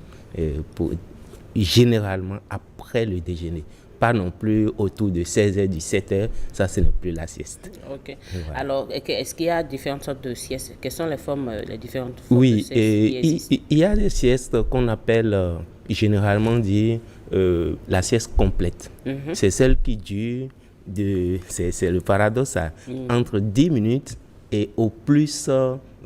généralement après le déjeuner. Pas non plus autour de 16h, 17h, ça ce n'est plus la sieste. Ok. Voilà. Alors, est-ce qu'il y a différentes sortes de siestes? Quelles sont les différentes formes de siestes qui existent? Il y a des siestes qu'on appelle généralement la sieste complète. C'est celle qui dure, c'est le paradoxe, entre 10 minutes et au plus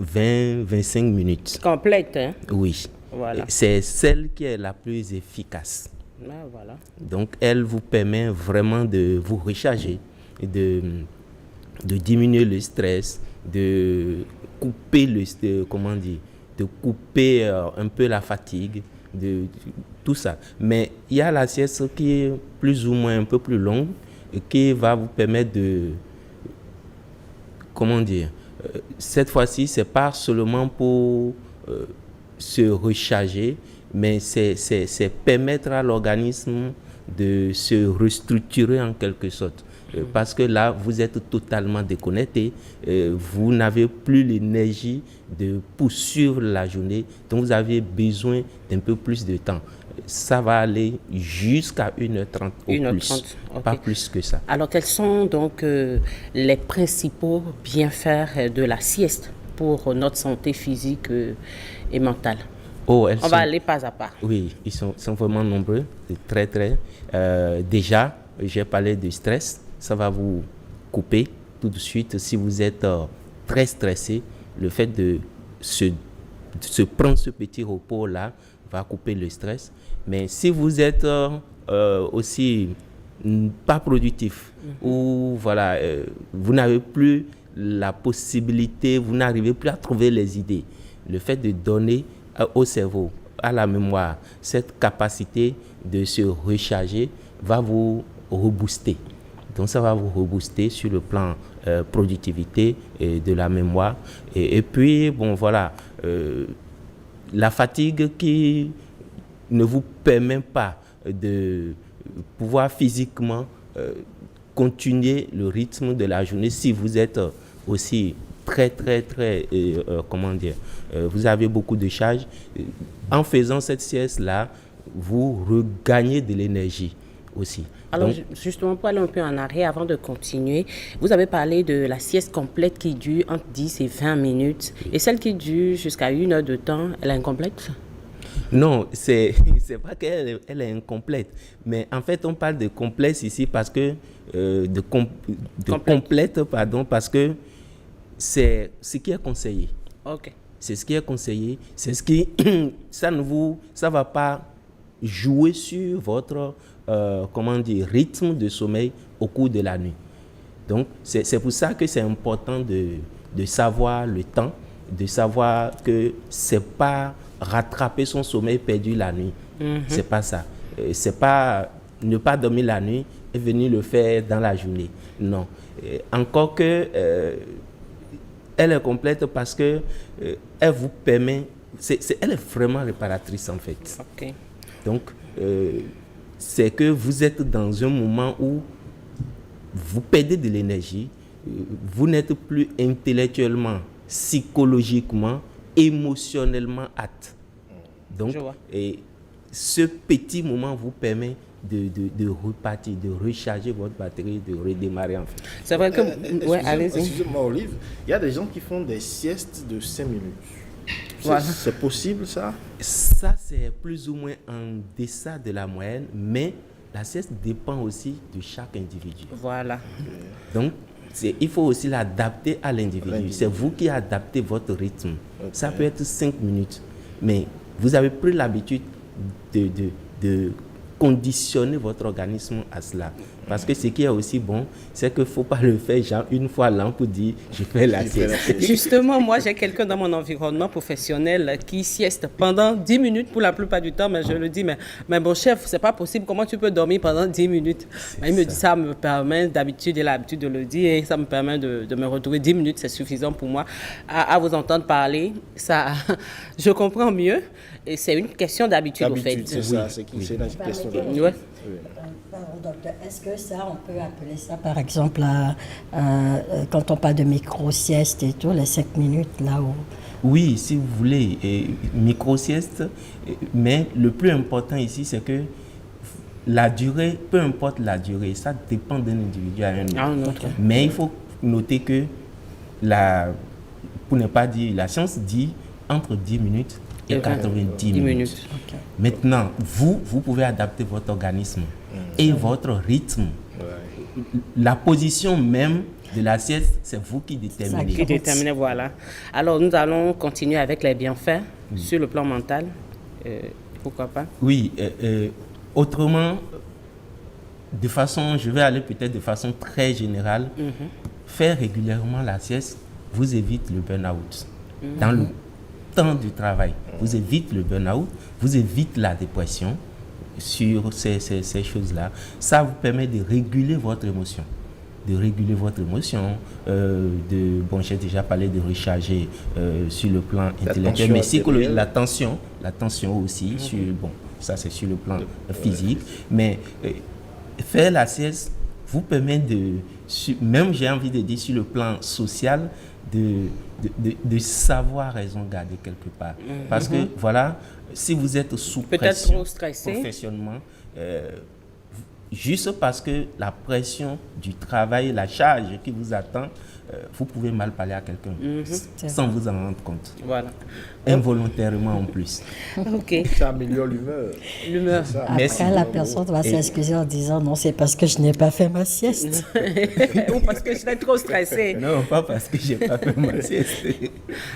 20-25 minutes. Complète, hein? Oui. Voilà. C'est celle qui est la plus efficace. Ah, voilà. Donc, elle vous permet vraiment de vous recharger, de diminuer le stress, de couper de couper un peu la fatigue, de tout ça. Mais il y a la sieste qui est plus ou moins un peu plus longue et qui va vous permettre de, cette fois-ci, c'est pas seulement pour se recharger, mais c'est permettre à l'organisme de se restructurer en quelque sorte. Parce que là, vous êtes totalement déconnecté, vous n'avez plus l'énergie de poursuivre la journée, donc vous avez besoin d'un peu plus de temps. Ça va aller jusqu'à 1h30 ou 1h30, plus, okay. Pas plus que ça. Alors, quels sont donc les principaux bienfaits de la sieste pour notre santé physique et mentale? On va aller pas à pas. Oui, ils sont vraiment nombreux, très. Déjà, j'ai parlé de stress, ça va vous couper tout de suite. Si vous êtes très stressé, le fait de se prendre ce petit repos-là va couper le stress. Mais si vous êtes aussi pas productif, ou voilà, vous n'avez plus la possibilité, vous n'arrivez plus à trouver les idées, le fait de donner au cerveau, à la mémoire, cette capacité de se recharger va vous rebooster. Donc ça va vous rebooster sur le plan productivité et de la mémoire. Et puis, bon voilà, la fatigue qui ne vous permet pas de pouvoir physiquement continuer le rythme de la journée si vous êtes aussi très, vous avez beaucoup de charges. En faisant cette sieste-là, vous regagnez de l'énergie aussi. Alors, justement, pour aller un peu en arrière, avant de continuer, vous avez parlé de la sieste complète qui dure entre 10 et 20 minutes. Et celle qui dure jusqu'à 1 heure de temps, elle est incomplète? Non, c'est pas qu'elle est incomplète. Mais en fait, on parle de complexe ici parce que complète, parce que c'est ce qui est conseillé. Ok. C'est ce qui est conseillé. C'est ce qui ça va pas jouer sur votre rythme de sommeil au cours de la nuit. Donc c'est pour ça que c'est important de savoir le temps, de savoir que c'est pas rattraper son sommeil perdu la nuit. C'est pas ça. C'est pas ne pas dormir la nuit et venir le faire dans la journée. Non. Encore que elle est complète parce que elle vous permet, elle est vraiment réparatrice en fait. Okay. Donc c'est que vous êtes dans un moment où vous perdez de l'énergie, vous n'êtes plus intellectuellement, psychologiquement, émotionnellement apte. Donc, et ce petit moment vous permet de repartir, de recharger votre batterie, de redémarrer en fait. C'est vrai que... Excusez-moi Olive, il y a des gens qui font des siestes de 5 minutes. Voilà. C'est possible ça? Ça c'est plus ou moins en deçà de la moyenne, mais la sieste dépend aussi de chaque individu. Voilà. Donc, il faut aussi l'adapter à l'individu. C'est vous qui adaptez votre rythme. Ça peut être 5 minutes, mais vous avez pris l'habitude de conditionner votre organisme à cela. Parce que ce qui est aussi bon, c'est qu'il ne faut pas le faire genre une fois l'an pour dire je fais la sieste. Justement, moi j'ai quelqu'un dans mon environnement professionnel qui sieste pendant 10 minutes pour la plupart du temps, mais je le dis, mais bon chef, c'est pas possible, comment tu peux dormir pendant 10 minutes? Il me dit ça me permet, d'habitude, il a l'habitude de le dire, et ça me permet de me retrouver 10 minutes, c'est suffisant pour moi. À vous entendre parler, ça, je comprends mieux, et c'est une question d'habitude au fait. C'est ça, c'est une question d'habitude. Ouais. Pardon, docteur, est-ce que ça, on peut appeler ça, par exemple, quand on parle de micro-sieste et tout, les 5 minutes, là où... Oui, si vous voulez, micro-sieste, mais le plus important ici, c'est que la durée, peu importe la durée, ça dépend d'un individu à un autre. Mais il faut noter que, pour ne pas dire, la science dit entre 10 minutes et 90 minutes. Okay. Maintenant, vous pouvez adapter votre organisme et votre rythme. La position même de la sieste, c'est vous qui déterminez. Qui déterminez, voilà. Alors, nous allons continuer avec les bienfaits sur le plan mental. Pourquoi pas? Oui. Autrement, je vais aller peut-être de façon très générale. Faire régulièrement la sieste vous évite le burn-out. Dans le temps du travail, vous évite le burn-out, vous évite la dépression sur ces choses-là. Ça vous permet de réguler votre émotion. J'ai déjà parlé de recharger sur le plan intellectuel, mais psychologique, la tension aussi, ça c'est sur le plan physique. Mais faire la sieste vous permet même j'ai envie de dire sur le plan social, de savoir raison garder quelque part. Parce que voilà, si vous êtes sous pression trop stressé professionnellement, juste parce que la pression du travail, la charge qui vous attend, vous pouvez mal parler à quelqu'un sans vous en rendre compte. Voilà. Involontairement en plus. Ok. Ça améliore l'humeur. Après, la personne va s'excuser en disant non, c'est parce que je n'ai pas fait ma sieste. Ou parce que j'étais trop stressée. Non, pas parce que je n'ai pas fait ma sieste.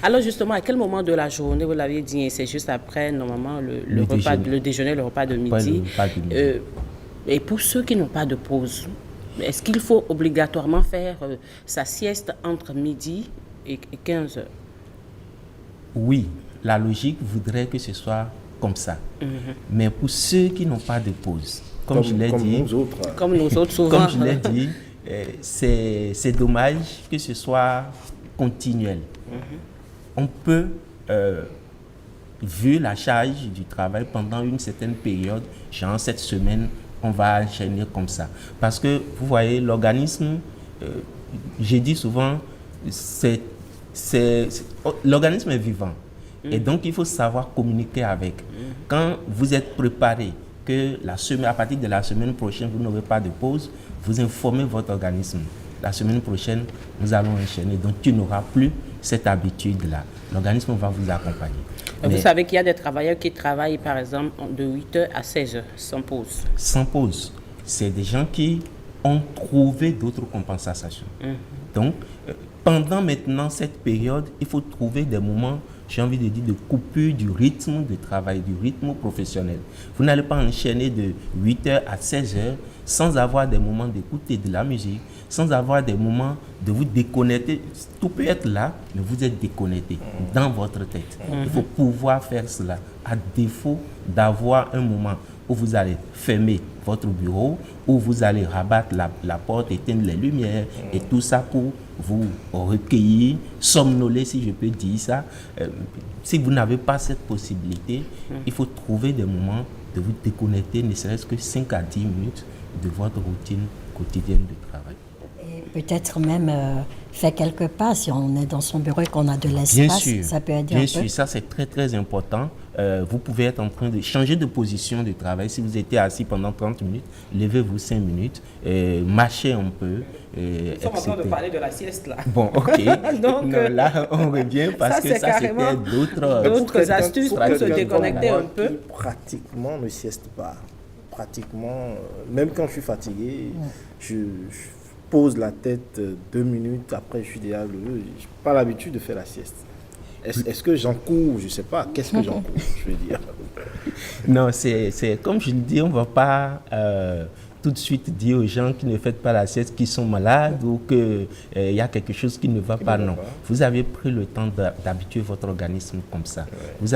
Alors justement, à quel moment de la journée, vous l'aviez dit, c'est juste après normalement le déjeuner, le repas de midi. Et pour ceux qui n'ont pas de pause, est-ce qu'il faut obligatoirement faire sa sieste entre midi et 15 heures? Oui, la logique voudrait que ce soit comme ça. Mais pour ceux qui n'ont pas de pause, comme je l'ai dit, comme nous autres souvent, comme je l'ai dit, c'est dommage que ce soit continuel. On peut, vu la charge du travail pendant une certaine période, genre cette semaine, on va enchaîner comme ça. Parce que, vous voyez, l'organisme, j'ai dit souvent, l'organisme est vivant. Et donc, il faut savoir communiquer avec. Quand vous êtes préparé que à partir de la semaine prochaine, vous n'aurez pas de pause, vous informez votre organisme. La semaine prochaine, nous allons enchaîner. Donc, tu n'auras plus cette habitude-là. L'organisme va vous accompagner. Vous savez qu'il y a des travailleurs qui travaillent, par exemple, de 8h à 16h, sans pause. Sans pause. C'est des gens qui ont trouvé d'autres compensations. Donc, pendant maintenant cette période, il faut trouver des moments, j'ai envie de dire, de coupure du rythme de travail, du rythme professionnel. Vous n'allez pas enchaîner de 8h à 16h sans avoir des moments d'écouter de la musique, sans avoir des moments de vous déconnecter. Tout peut être là, mais vous êtes déconnecté dans votre tête. Il faut pouvoir faire cela, à défaut d'avoir un moment où vous allez fermer votre bureau, où vous allez rabattre la porte, éteindre les lumières, et tout ça pour vous recueillir, somnoler, si je peux dire ça. Si vous n'avez pas cette possibilité, il faut trouver des moments de vous déconnecter, ne serait-ce que 5 à 10 minutes de votre routine quotidienne de travail. peut-être même faire quelques pas. Si on est dans son bureau et qu'on a de l'espace, ça peut aider un peu. Bien sûr, ça c'est très très important. Vous pouvez être en train de changer de position de travail. Si vous étiez assis pendant 30 minutes, levez-vous 5 minutes, marchez un peu. Nous sommes en train de parler de la sieste là. Bon, ok. Donc, non, là, on revient parce que ça c'était d'autres astuces pour se déconnecter un peu. Pratiquement ne sieste pas. Pratiquement, même quand je suis fatigué, je pose la tête 2 minutes, après je suis déjà levé. Je n'ai pas l'habitude de faire la sieste. Est-ce que j'en cours? Je ne sais pas. Qu'est-ce que j'en cours, je veux dire? Non, c'est comme je le dis, on ne va pas tout de suite dire aux gens qui ne font pas la sieste qu'ils sont malades ou qu'il y a quelque chose qui ne va pas. Non. Vous avez pris le temps d'habituer votre organisme comme ça. Vous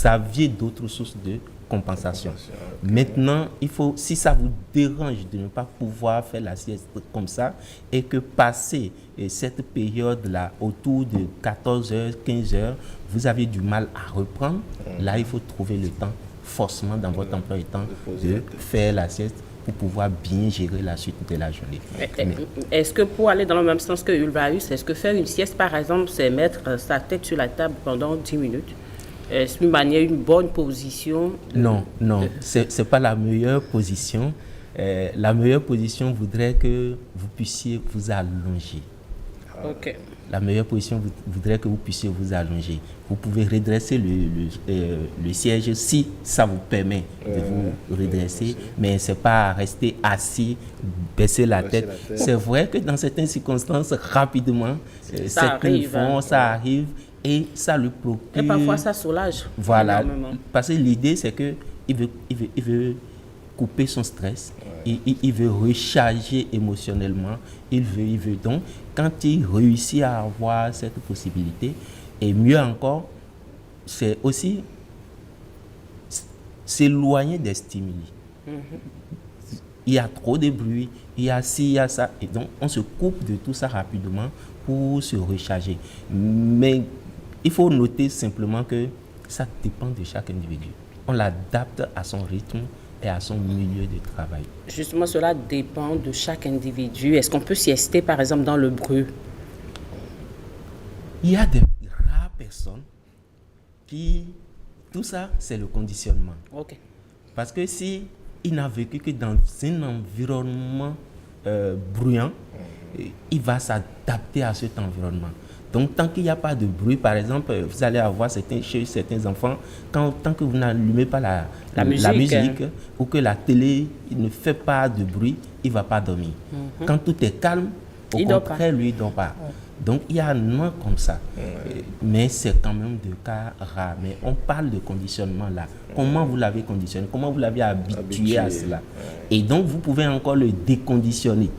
aviez d'autres sources de compensation. Maintenant, il faut, si ça vous dérange de ne pas pouvoir faire la sieste comme ça et que passer cette période-là autour de 14h, 15h, vous avez du mal à reprendre, là, il faut trouver le temps forcément dans votre emploi du temps de faire la sieste pour pouvoir bien gérer la suite de la journée. Est-ce que pour aller dans le même sens que Ulvaeus, est-ce que faire une sieste, par exemple, c'est mettre sa tête sur la table pendant 10 minutes? Est-ce une bonne position? Non, c'est pas la meilleure position. La meilleure position voudrait que vous puissiez vous allonger. Ok. La meilleure position voudrait que vous puissiez vous allonger. Vous pouvez redresser le siège si ça vous permet de vous redresser, mais c'est pas rester assis, baisser la tête. C'est vrai que dans certaines circonstances, rapidement, ça arrive. Et ça lui procure... Et parfois, ça soulage. Voilà. Parce que l'idée, c'est qu'il veut couper son stress. Il veut recharger émotionnellement. Il veut donc, quand il réussit à avoir cette possibilité, et mieux encore, c'est aussi s'éloigner des stimuli. Il y a trop de bruit, il y a ci, il y a ça. Et donc, on se coupe de tout ça rapidement pour se recharger. Mais il faut noter simplement que ça dépend de chaque individu. On l'adapte à son rythme et à son milieu de travail. Justement, cela dépend de chaque individu. Est-ce qu'on peut siester, par exemple, dans le bruit? Il y a des rares personnes qui... Tout ça, c'est le conditionnement. Ok. Parce que si il n'a vécu que dans un environnement bruyant, il va s'adapter à cet environnement. Donc, tant qu'il n'y a pas de bruit, par exemple, vous allez avoir chez certains enfants, tant que vous n'allumez pas la musique ou que la télé ne fait pas de bruit, il ne va pas dormir. Quand tout est calme, au contraire, lui, il ne dort pas. Donc, il y a un nom comme ça. Mais c'est quand même des cas rares. Mais on parle de conditionnement là. Comment vous l'avez conditionné? Comment vous l'avez habitué à cela? Et donc, vous pouvez encore le déconditionner.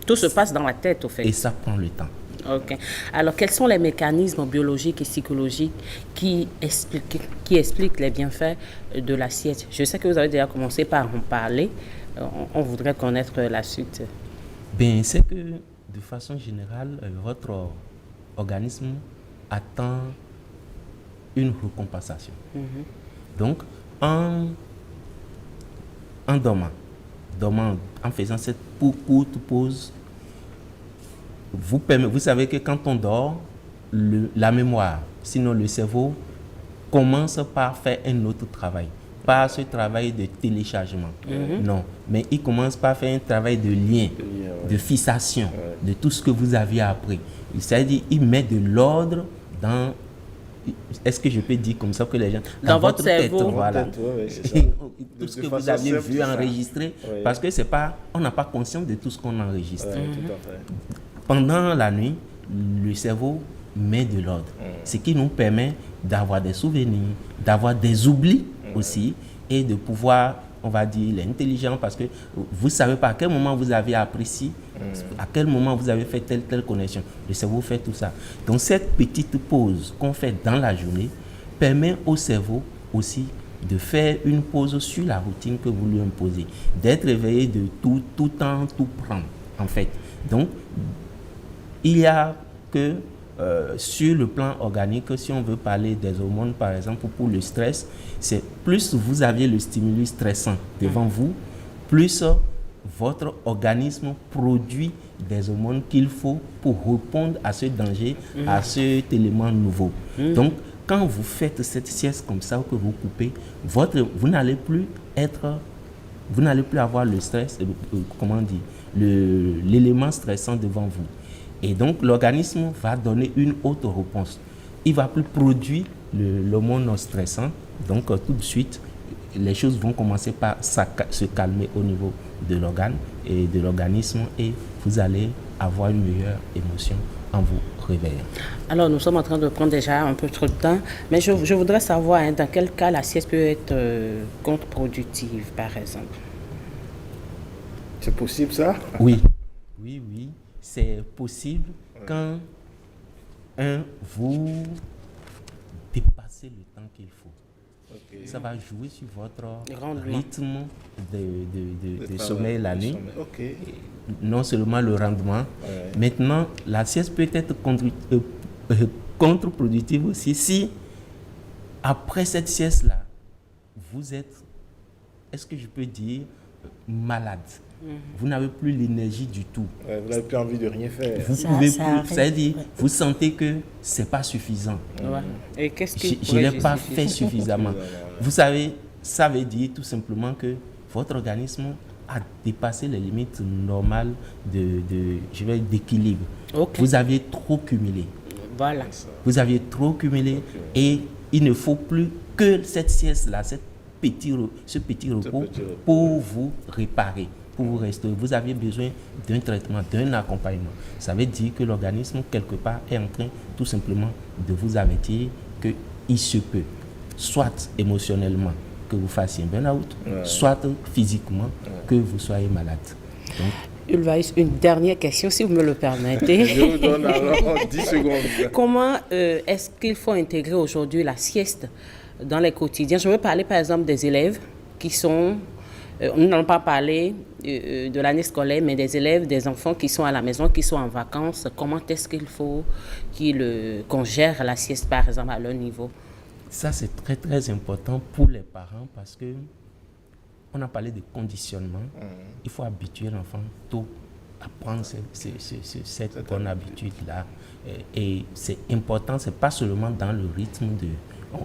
Tout se passe dans la tête, au fait. Et ça prend le temps. Ok. Alors, quels sont les mécanismes biologiques et psychologiques qui expliquent les bienfaits de la sieste? Je sais que vous avez déjà commencé par en parler. On voudrait connaître la suite. Bien, c'est que, de façon générale, votre organisme attend une recompensation. Donc, en dormant, en faisant cette courte pause, vous savez que quand on dort, la mémoire, sinon le cerveau, commence par faire un autre travail. Pas ce travail de téléchargement, non. Mais il commence par faire un travail de lien, de fixation, de tout ce que vous aviez appris. C'est-à-dire, il met de l'ordre dans... Est-ce que je peux dire comme ça que les gens... Dans votre cerveau. Tête, voilà. Tout ce que vous aviez vu enregistrer, parce que c'est pas... On n'a pas conscience de tout ce qu'on enregistre. Pendant la nuit, le cerveau met de l'ordre, ce qui nous permet d'avoir des souvenirs, d'avoir des oublis aussi, et de pouvoir, on va dire, l'intelligence, parce que vous ne savez pas à quel moment vous avez apprécié, à quel moment vous avez fait telle connexion. Le cerveau fait tout ça. Donc cette petite pause qu'on fait dans la journée permet au cerveau aussi de faire une pause sur la routine que vous lui imposez, d'être éveillé de tout temps, tout prendre, en fait. Donc, il y a que sur le plan organique, si on veut parler des hormones, par exemple, pour le stress, c'est plus vous aviez le stimulus stressant devant vous, plus votre organisme produit des hormones qu'il faut pour répondre à ce danger, à cet élément nouveau. Donc, quand vous faites cette sieste comme ça, ou que vous coupez, vous n'allez plus avoir le stress, l'élément stressant devant vous. Et donc, l'organisme va donner une autre réponse. Il ne va plus produire l'hormone stressant. Donc, tout de suite, les choses vont commencer par se calmer au niveau de l'organe et de l'organisme, et vous allez avoir une meilleure émotion en vous réveillant. Alors, nous sommes en train de prendre déjà un peu trop de temps, mais je voudrais savoir dans quel cas la sieste peut être contre-productive, par exemple. C'est possible, ça? Oui, c'est possible quand vous dépassez le temps qu'il faut. Okay. Ça va jouer sur votre rythme de sommeil la nuit. Okay. Non seulement le rendement. Maintenant, la sieste peut être contre-productive aussi si, après cette sieste-là, vous êtes, est-ce que je peux dire, malade. Vous n'avez plus l'énergie du tout. Vous n'avez plus envie de rien faire. Vous pouvez plus, c'est-à-dire, vous sentez que ce n'est pas suffisant. Et qu'est-ce que je ne l'ai pas fait suffisamment. Vous savez, ça veut dire tout simplement que votre organisme a dépassé les limites normales d'équilibre. Okay. Vous aviez trop cumulé. Voilà. Vous aviez trop cumulé et il ne faut plus que cette sieste-là, ce petit repos pour vous réparer. Pour vous restaurer. Vous aviez besoin d'un traitement, d'un accompagnement. Ça veut dire que l'organisme, quelque part, est en train tout simplement de vous avertir qu'il se peut, soit émotionnellement, que vous fassiez un burn-out, soit physiquement, que vous soyez malade. Donc, Ulvaïs, une dernière question, si vous me le permettez. Je vous donne alors 10 secondes. Comment est-ce qu'il faut intégrer aujourd'hui la sieste dans les quotidiens? Je veux parler par exemple des élèves qui sont... nous n'allons pas parler de l'année scolaire, mais des élèves, des enfants qui sont à la maison, qui sont en vacances. Comment est-ce qu'il faut qu'on gère la sieste, par exemple, à leur niveau? Ça, c'est très, très important pour les parents parce que on a parlé de conditionnement. Il faut habituer l'enfant tôt à prendre cette bonne habitude-là. Et c'est important, c'est pas seulement dans le rythme de...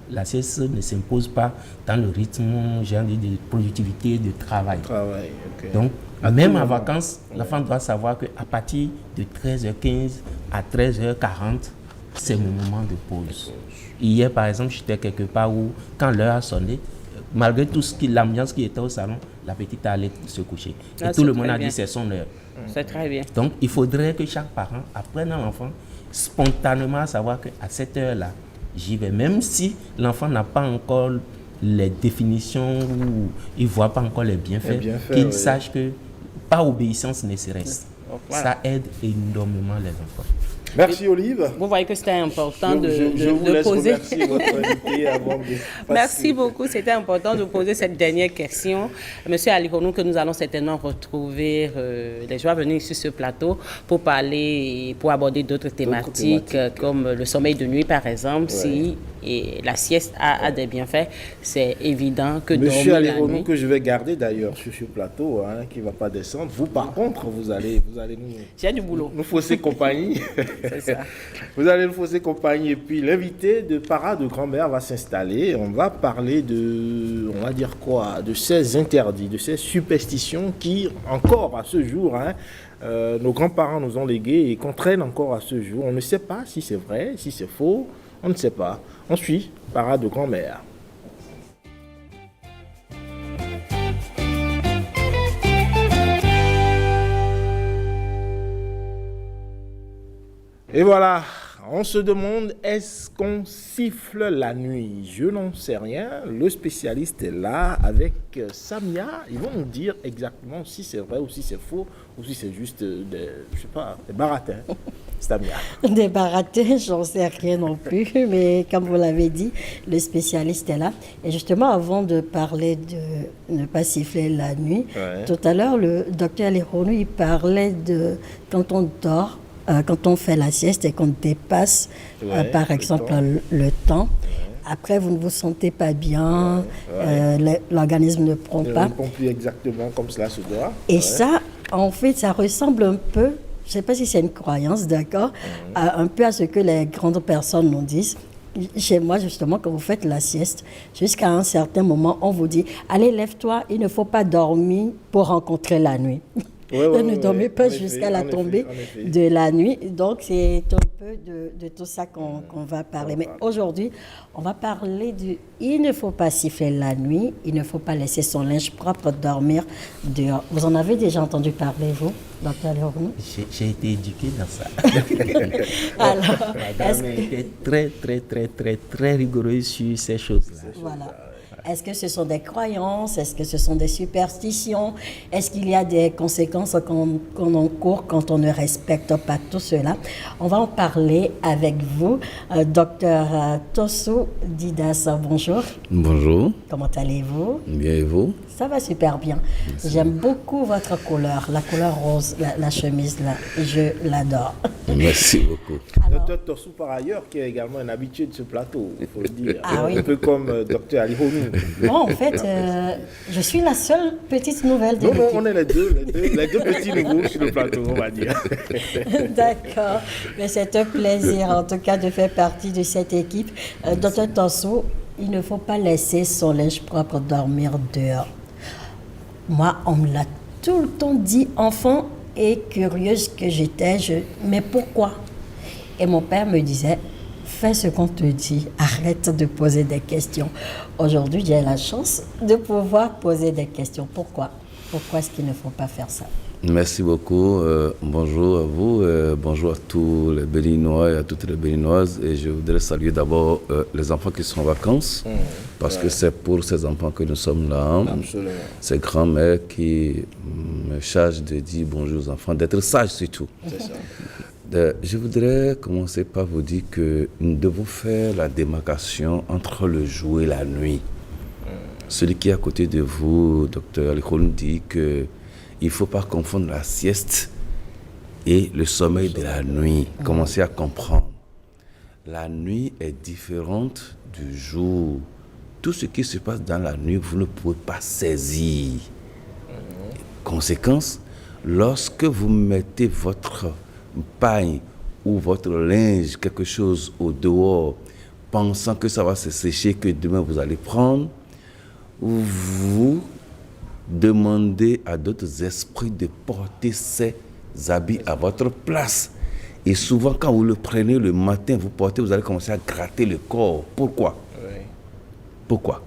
La sieste ne s'impose pas dans le rythme de productivité, de travail. Okay. Donc, même en vacances, l'enfant doit savoir qu'à partir de 13h15 à 13h40, c'est mon moment de pause. Hier, par exemple, j'étais quelque part où, quand l'heure a sonné, malgré tout l'ambiance qui était au salon, la petite allait se coucher. Et tout le monde a dit c'est son heure. C'est très bien. Donc, il faudrait que chaque parent apprenne à l'enfant spontanément à savoir qu'à cette heure-là, j'y vais, même si l'enfant n'a pas encore les définitions ou il ne voit pas encore les bienfaits, qu'il sache que par obéissance ne serait-ce. Ça aide énormément les enfants. Merci Olive. Vous voyez que c'était important je vous laisse poser. Remercier votre invité avant de passer. Merci beaucoup, c'était important de poser cette dernière question. Monsieur Alironou, que nous allons certainement retrouver les jours à venir sur ce plateau pour parler, pour aborder d'autres thématiques comme le sommeil de nuit par exemple. Si la sieste a des bienfaits, c'est évident que Monsieur Alironou, que je vais garder d'ailleurs sur ce plateau, qui ne va pas descendre. Vous par contre, vous allez j'ai du boulot. Nous fausser compagnie. C'est ça. Vous allez nous fausser compagnie et puis l'invité de Para de grand-mère va s'installer. On va parler de ces interdits, de ces superstitions qui, encore à ce jour, nos grands-parents nous ont léguées et qu'on traîne encore à ce jour. On ne sait pas si c'est vrai, si c'est faux, on ne sait pas. On suit Para de grand-mère. Et voilà, on se demande, est-ce qu'on siffle la nuit? Je n'en sais rien. Le spécialiste est là avec Samia. Ils vont nous dire exactement si c'est vrai ou si c'est faux ou si c'est juste des baratins. Samia. Des baratins, j'en sais rien non plus. Mais comme vous l'avez dit, le spécialiste est là. Et justement, avant de parler de ne pas siffler la nuit, tout à l'heure, le docteur Alironou, il parlait de quand on dort, quand on fait la sieste et qu'on dépasse, par exemple, le temps, Après, vous ne vous sentez pas bien, l'organisme ne prend pas. Ne répond plus exactement comme cela se doit. Et ça, en fait, ça ressemble un peu, je ne sais pas si c'est une croyance, d'accord, un peu à ce que les grandes personnes nous disent. Chez moi, justement, quand vous faites la sieste, jusqu'à un certain moment, on vous dit, allez, lève-toi, il ne faut pas dormir pour rencontrer la nuit. Ne dormez pas jusqu'à la tombée de la nuit. Donc, c'est un peu de tout ça qu'on va parler. Mais aujourd'hui, on va parler du « il ne faut pas siffler la nuit, il ne faut pas laisser son linge propre dormir dehors ». Vous en avez déjà entendu parler, vous, Dr. Leroux? J'ai été éduqué dans ça. Alors, madame était très rigoureuse sur ces choses-là. Voilà. Est-ce que ce sont des croyances? Est-ce que ce sont des superstitions? Est-ce qu'il y a des conséquences qu'on encourt quand on ne respecte pas tout cela? On va en parler avec vous, Dr Tosso Didas. Bonjour. Bonjour. Comment allez-vous? Bien, et vous? Ça va super bien. J'aime beaucoup votre couleur, la couleur rose, la chemise, là. Je l'adore. Merci beaucoup. Dr Tosso, par ailleurs, qui est également un habitué de ce plateau, il faut le dire. Ah, oui. Un peu comme Dr Ali Honou. Bon, en fait, je suis la seule petite nouvelle de l'équipe. On est les deux petits nouveaux sur le plateau, on va dire. D'accord. Mais c'est un plaisir, en tout cas, de faire partie de cette équipe. Dr Tosso, il ne faut pas laisser son linge propre dormir dehors. Moi, on me l'a tout le temps dit, enfant, et curieuse que j'étais, mais pourquoi? Et mon père me disait, fais ce qu'on te dit, arrête de poser des questions. Aujourd'hui, j'ai la chance de pouvoir poser des questions. Pourquoi? Pourquoi est-ce qu'il ne faut pas faire ça? Merci beaucoup. Bonjour à vous. Bonjour à tous les Béninois et à toutes les Béninoises. Et je voudrais saluer d'abord les enfants qui sont en vacances, parce que c'est pour ces enfants que nous sommes là. Absolument. Ces grands-mères qui me chargent de dire bonjour aux enfants, d'être sages surtout. C'est ça. Je voudrais commencer par vous dire que nous devons faire la démarcation entre le jour et la nuit. Celui qui est à côté de vous, Dr Alikon, dit qu'il ne faut pas confondre la sieste et le sommeil de la nuit. Commencez à comprendre. La nuit est différente du jour. Tout ce qui se passe dans la nuit, vous ne pouvez pas saisir. Conséquence, lorsque vous mettez votre paille ou votre linge, quelque chose au dehors, pensant que ça va se sécher, que demain vous allez prendre, vous demandez à d'autres esprits de porter ces habits à votre place. Et souvent, quand vous le prenez le matin, vous portez, vous allez commencer à gratter le corps. Pourquoi? Pourquoi?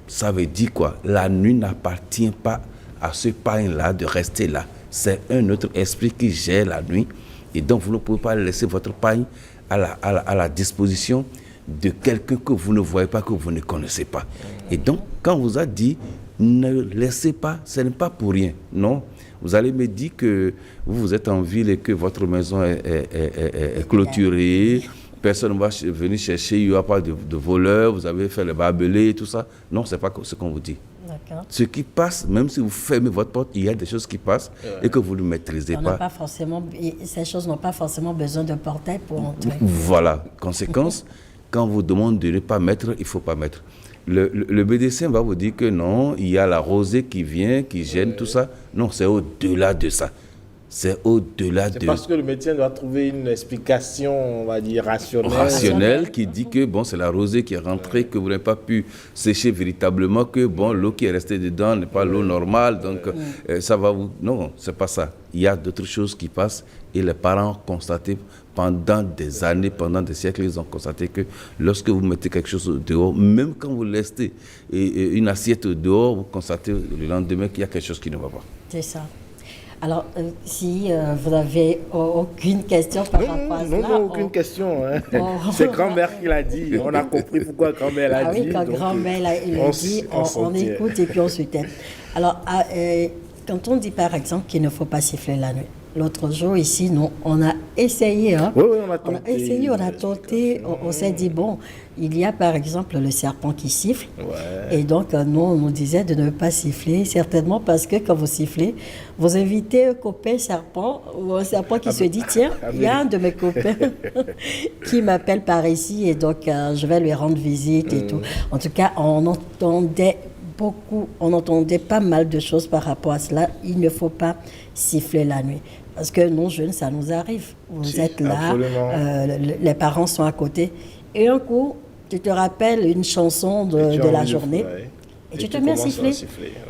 Ça veut dire quoi? La nuit n'appartient pas à ce pain-là de rester là. C'est un autre esprit qui gère la nuit. Et donc, vous ne pouvez pas laisser votre pain à la disposition de quelqu'un que vous ne voyez pas, que vous ne connaissez pas. Et donc, quand on vous a dit, ne laissez pas, ce n'est pas pour rien. Non. Vous allez me dire que vous êtes en ville et que votre maison est clôturée, personne ne va venir chercher, il n'y aura pas de voleurs, vous avez fait le barbelé et tout ça. Non, ce n'est pas ce qu'on vous dit. Ce qui passe, même si vous fermez votre porte, il y a des choses qui passent et que vous ne maîtrisez pas. Ces choses n'ont pas forcément besoin de portail pour entrer. Voilà. Conséquence, quand on vous demande de ne pas mettre, il ne faut pas mettre. Le médecin va vous dire que non, il y a la rosée qui vient, qui gêne, tout ça. Non, c'est au-delà de ça. C'est au-delà de... C'est parce que le médecin doit trouver une explication, on va dire, rationnelle qui dit que bon, c'est la rosée qui est rentrée, que vous n'avez pas pu sécher véritablement, que bon, l'eau qui est restée dedans n'est pas l'eau normale, donc ça va vous... Non, c'est pas ça. Il y a d'autres choses qui passent et les parents ont constaté pendant des années, pendant des siècles, ils ont constaté que lorsque vous mettez quelque chose dehors, même quand vous laissez une assiette dehors, vous constatez le lendemain qu'il y a quelque chose qui ne va pas. C'est ça. Alors, si vous n'avez aucune question par rapport à cela... Non, aucune question. Hein. C'est grand-mère qui l'a dit. On a compris pourquoi grand-mère l'a dit. Oui, quand grand-mère l'a dit, on écoute et puis on se tait. Alors, quand on dit par exemple qu'il ne faut pas siffler la nuit, l'autre jour ici, nous, on a essayé. Hein. Oui, on a tenté. On a essayé, on a tenté, on s'est dit, bon, il y a par exemple le serpent qui siffle. Ouais. Et donc, nous, on nous disait de ne pas siffler, certainement parce que quand vous sifflez, vous invitez un copain serpent ou un serpent qui se dit, tiens, il y a un de mes copains qui m'appelle par ici et donc je vais lui rendre visite et tout. En tout cas, on entendait pas mal de choses par rapport à cela. Il ne faut pas siffler la nuit. Parce que nous, jeunes, ça nous arrive. Vous êtes là, les parents sont à côté. Et un coup, tu te rappelles une chanson de la journée et tu te mets à siffler.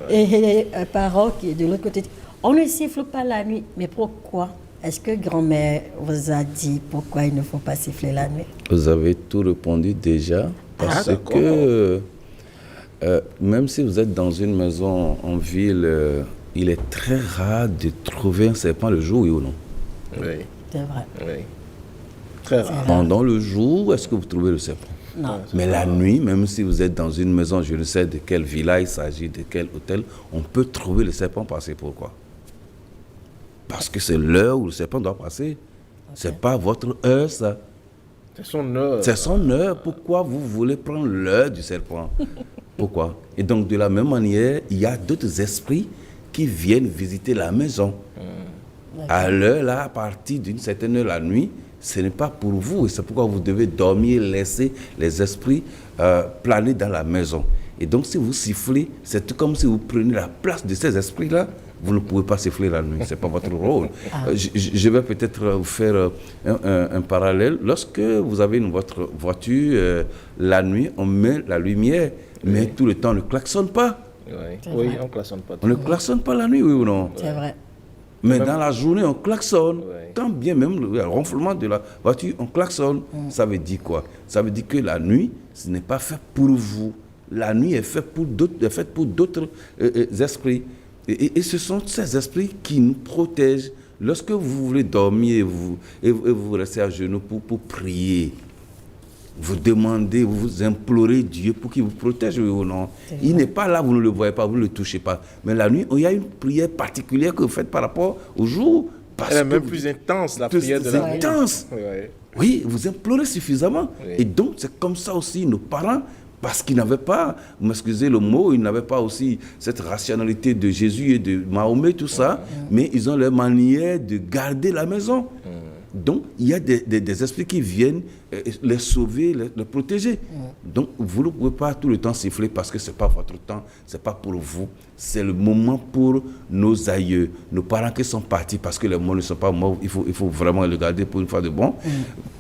Et un parent qui est de l'autre côté dit, on ne siffle pas la nuit. Mais pourquoi? Est-ce que grand-mère vous a dit pourquoi il ne faut pas siffler la nuit? Vous avez tout répondu déjà. Parce que même si vous êtes dans une maison en ville, il est très rare de trouver un serpent le jour, oui ou non? Oui. C'est vrai. Oui. Très rare. Pendant le jour, est-ce que vous trouvez le serpent? Non. Mais la nuit, même si vous êtes dans une maison, je ne sais de quelle villa il s'agit, de quel hôtel, on peut trouver le serpent passer. Pourquoi? Parce que c'est l'heure où le serpent doit passer. C'est pas votre heure, ça. C'est son heure. C'est son heure. Pourquoi vous voulez prendre l'heure du serpent? Pourquoi? Et donc, de la même manière, il y a d'autres esprits qui viennent visiter la maison. À l'heure, là, à partir d'une certaine heure la nuit, ce n'est pas pour vous. Et c'est pourquoi vous devez dormir, laisser les esprits planer dans la maison. Et donc, si vous sifflez, c'est tout comme si vous preniez la place de ces esprits-là. Vous ne pouvez pas siffler la nuit, ce n'est pas votre rôle. Je vais peut-être vous faire un parallèle. Lorsque vous avez votre voiture, la nuit, on met la lumière, mais tout le temps, on ne klaxonne pas. Oui, on ne klaxonne pas. On ne klaxonne pas la nuit, oui ou non? C'est vrai. Mais dans la journée, on klaxonne. Quand bien même le ronflement de la voiture, on klaxonne. Ça veut dire quoi? Ça veut dire que la nuit, ce n'est pas fait pour vous. La nuit est faite pour d'autres esprits. Et ce sont ces esprits qui nous protègent. Lorsque vous voulez dormir et vous restez à genoux pour prier, vous demandez, vous implorez Dieu pour qu'il vous protège, oui ou non? Il n'est pas là, vous ne le voyez pas, vous ne le touchez pas. Mais la nuit, il y a une prière particulière que vous faites par rapport au jour. Elle est même plus intense, la prière de la nuit. Intense. Oui, vous implorez suffisamment. Et donc, c'est comme ça aussi, nos parents, parce qu'ils n'avaient pas, vous m'excusez le mot, ils n'avaient pas aussi cette rationalité de Jésus et de Mahomet, tout ça, mais ils ont leur manière de garder la maison. Donc, il y a des esprits qui viennent les sauver, les protéger. Donc, vous ne pouvez pas tout le temps siffler parce que ce n'est pas votre temps, ce n'est pas pour vous. C'est le moment pour nos aïeux, nos parents qui sont partis parce que les morts ne sont pas morts. Il faut vraiment le garder pour une fois de bon.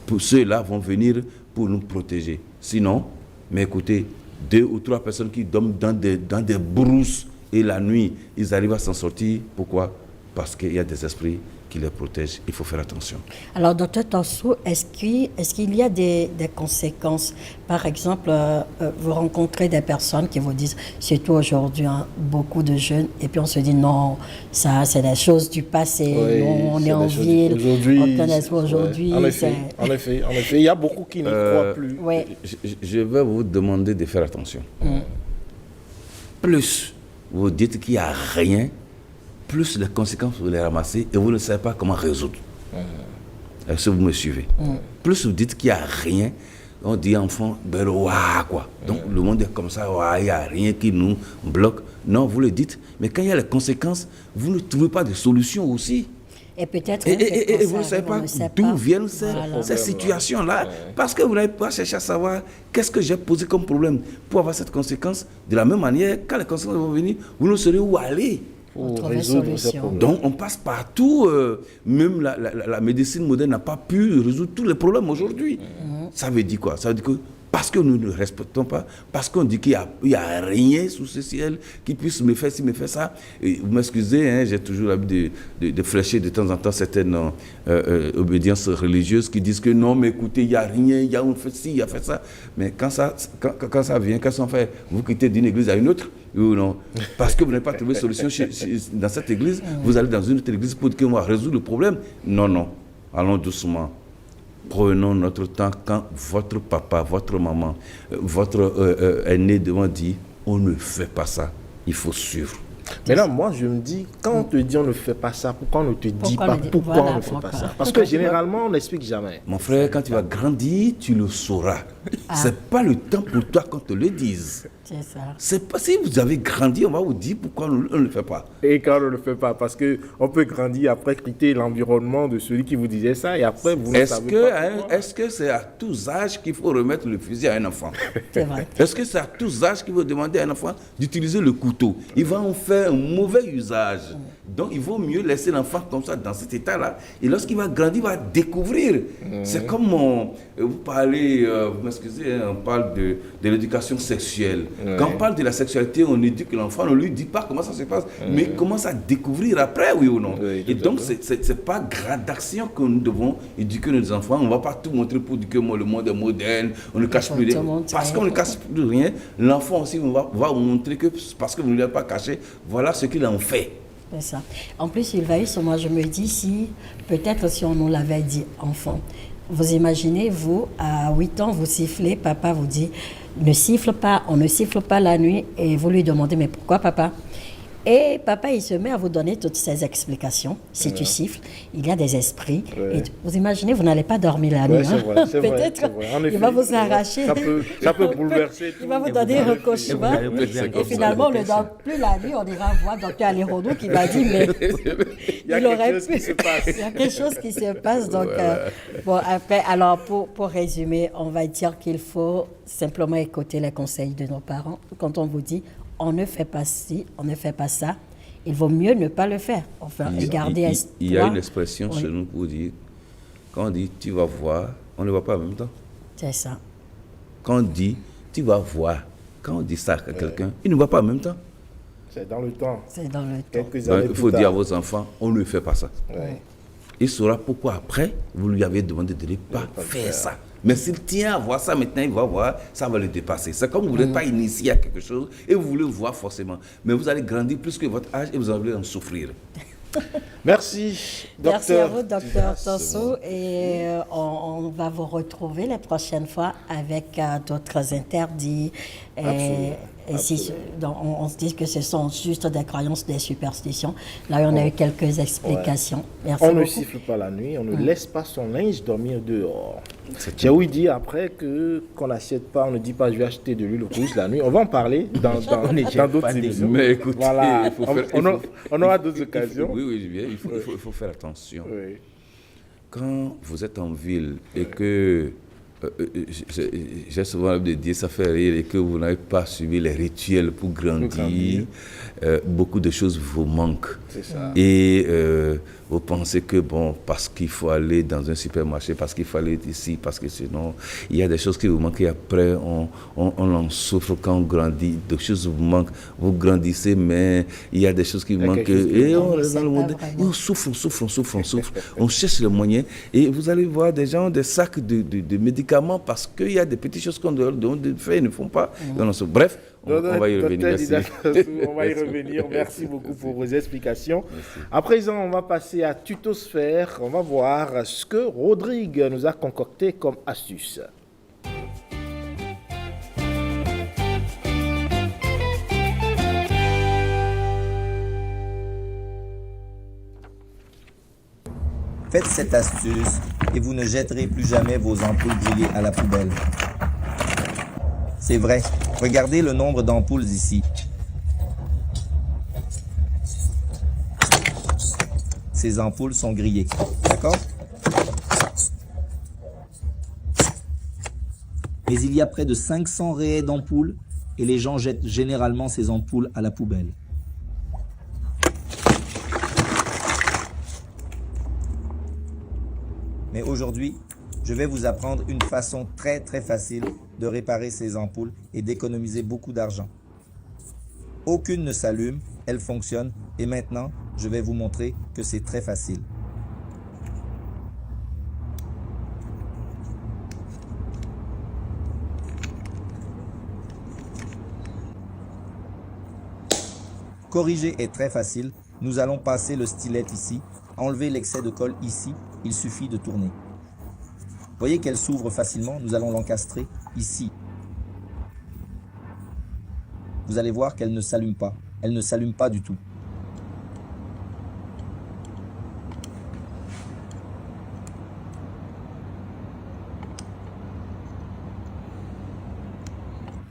Pour ceux-là vont venir pour nous protéger. Sinon, mais écoutez, 2 ou 3 personnes qui dorment dans des brousses et la nuit, ils arrivent à s'en sortir. Pourquoi? Parce qu'il y a des esprits qui les protègent. Il faut faire attention. Alors, Dr Tansou, est-ce qu'il y a des conséquences? Par exemple, vous rencontrez des personnes qui vous disent, surtout aujourd'hui, beaucoup de jeunes, et puis on se dit, non, ça, c'est des choses du passé. Oui, on est en ville, on connaît aujourd'hui. En effet, il y a beaucoup qui n'y croient plus. Oui. Je vais vous demander de faire attention. Plus vous dites qu'il n'y a rien, plus les conséquences vous les ramassez et vous ne savez pas comment résoudre. Est-ce que vous me suivez? Plus vous dites qu'il n'y a rien, on dit enfant, ben ouah, quoi. Donc le monde est comme ça, il n'y a rien qui nous bloque. Non, vous le dites, mais quand il y a les conséquences, vous ne trouvez pas de solution aussi. Et peut-être et vous ne savez pas d'où viennent ces situations-là. Parce que vous n'avez pas cherché à savoir qu'est-ce que j'ai posé comme problème pour avoir cette conséquence. De la même manière, quand les conséquences vont venir, vous ne saurez où aller. Donc on passe partout, même la médecine moderne n'a pas pu résoudre tous les problèmes aujourd'hui. Ça veut dire quoi? Ça veut dire que parce que nous ne respectons pas, parce qu'on dit qu'il n'y a rien sous ce ciel qui puisse me faire ci, me faire ça. Et vous m'excusez, hein, j'ai toujours l'habitude de flécher de temps en temps certaines obédiences religieuses qui disent que non, mais écoutez, il n'y a rien, il y a on fait ci, il y a fait ça. Mais quand ça vient, qu'est-ce qu'on fait? Vous quittez d'une église à une autre ou non? Parce que vous n'avez pas trouvé de solution dans cette église, vous allez dans une autre église pour dire qu'on va résoudre le problème. Non, allons doucement. Prenons notre temps quand votre papa, votre maman, votre aîné devant dire on ne fait pas ça, il faut suivre. Mais là, moi, je me dis, quand on te dit on ne fait pas ça, pourquoi on ne te dit pas pourquoi on ne fait pas ça? Parce que généralement, on n'explique jamais. Mon frère, quand tu vas grandir, tu le sauras. C'est pas le temps pour toi qu'on te le dise. C'est ça. C'est pas si vous avez grandi, on va vous dire pourquoi on ne le fait pas. Et quand on ne le fait pas, parce qu'on peut grandir après quitter l'environnement de celui qui vous disait ça et après vous ne savez pas. Est-ce que c'est à tous âges qu'il faut remettre le fusil à un enfant? C'est vrai. Est-ce que c'est à tous âges qu'il faut demander à un enfant d'utiliser le couteau? Il va en faire un mauvais usage. Donc il vaut mieux laisser l'enfant comme ça dans cet état-là. Et lorsqu'il va grandir, il va découvrir. C'est comme vous parlez, vous m'excusez, on parle de l'éducation sexuelle. Quand on parle de la sexualité, on éduque l'enfant, on ne lui dit pas comment ça se passe, mais il commence à découvrir après, oui ou non. Et donc, ce n'est pas gradation que nous devons éduquer nos enfants. On ne va pas tout montrer pour dire que le monde est moderne, on ne cache plus rien. Parce qu'on ne cache plus rien, l'enfant aussi va vous montrer que parce que vous ne l'avez pas caché, voilà ce qu'il en fait. C'est ça. En plus, Sylvaïs, moi je me dis peut-être si on nous l'avait dit enfant, vous imaginez, vous, à 8 ans, vous sifflez, papa vous dit, ne siffle pas, on ne siffle pas la nuit, et vous lui demandez, mais pourquoi papa? Et papa, il se met à vous donner toutes ces explications. Si tu siffles, il y a des esprits. Et vous imaginez, vous n'allez pas dormir la nuit. Peut-être il va vous arracher. Ça peut bouleverser tout. Il va vous donner un cauchemar. Et finalement, on ne dort plus la nuit. On ira voir Dr. Alérodo qui va dire, mais il y a quelque chose qui se passe. Donc, bon, après, alors, pour résumer, on va dire qu'il faut simplement écouter les conseils de nos parents. Quand on vous dit, on ne fait pas ci, on ne fait pas ça, il vaut mieux ne pas le faire. Enfin, garder espoir. Il y a une expression chez nous pour dire, quand on dit tu vas voir, on ne voit pas en même temps. C'est ça. Quand on dit tu vas voir, quand on dit ça à quelqu'un, il ne voit pas en même temps. C'est dans le temps. C'est dans le temps. Donc, il faut dire à vos enfants, on ne fait pas ça. Il saura pourquoi après, vous lui avez demandé de ne pas faire ça. Mais s'il tient à voir ça maintenant, il va voir, ça va le dépasser. C'est comme vous n'êtes pas initié à quelque chose et vous voulez voir forcément. Mais vous allez grandir plus que votre âge et vous allez en souffrir. Merci, docteur. Merci à vous, docteur Tosso. Et on va vous retrouver la prochaine fois avec d'autres interdits. Et si, donc, on se dit que ce sont juste des croyances, des superstitions. Là, on a eu quelques explications. Merci on beaucoup. Ne siffle pas la nuit, on ne laisse pas son linge dormir dehors. J'ai ouï dire après qu'on n'achète pas, on ne dit pas je vais acheter de l'huile rouge la nuit. On va en parler dans d'autres émissions. Mais écoutez, voilà. On aura d'autres occasions. Oui, il faut faire attention. Oui. Quand vous êtes en ville et que j'ai souvent envie de dire, ça fait rire, et que vous n'avez pas suivi les rituels pour grandir, beaucoup de choses vous manquent. C'est ça. Et vous pensez que, bon, parce qu'il faut aller dans un supermarché, parce qu'il faut aller ici, parce que sinon, il y a des choses qui vous manquent et après, on en souffre quand on grandit. Des choses vous manquent, vous grandissez, mais il y a des choses qui vous manquent. Et on reste dans le monde. Et on souffre. On cherche le moyen. Et vous allez voir des gens, des sacs de médicaments parce qu'il y a des petites choses qu'on doit faire, ils ne font pas. Bref, on va y revenir. On va y revenir. Merci beaucoup pour vos explications. Merci. À présent, on va passer à Tutosphère. On va voir ce que Rodrigue nous a concocté comme astuce. Faites cette astuce et vous ne jetterez plus jamais vos ampoules grillées à la poubelle. C'est vrai, regardez le nombre d'ampoules ici. Ces ampoules sont grillées, d'accord? Mais il y a près de 500 rayés d'ampoules et les gens jettent généralement ces ampoules à la poubelle. Mais aujourd'hui, je vais vous apprendre une façon très facile de réparer ces ampoules et d'économiser beaucoup d'argent. Aucune ne s'allume, elle fonctionne et maintenant, je vais vous montrer que c'est très facile. Corriger est très facile. Nous allons passer le stylet ici, enlever l'excès de colle ici, il suffit de tourner. Voyez qu'elle s'ouvre facilement, nous allons l'encastrer ici. Vous allez voir qu'elle ne s'allume pas. elle ne s'allume pas du tout.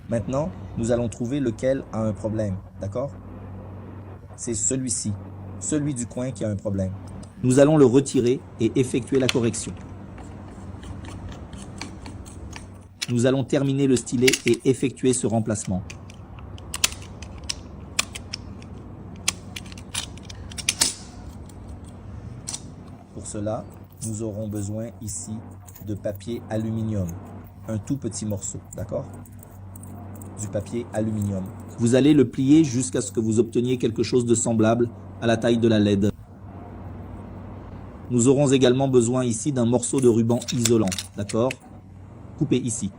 Maintenant, nous allons trouver lequel a un problème, d'accord? C'est celui-ci, celui du coin qui a un problème. Nous allons le retirer et effectuer la correction. Nous allons terminer le stylet et effectuer ce remplacement. Pour cela, nous aurons besoin ici de papier aluminium, un tout petit morceau, d'accord? Du papier aluminium. Vous allez le plier jusqu'à ce que vous obteniez quelque chose de semblable à la taille de la LED. Nous aurons également besoin ici d'un morceau de ruban isolant, d'accord? Coupé ici.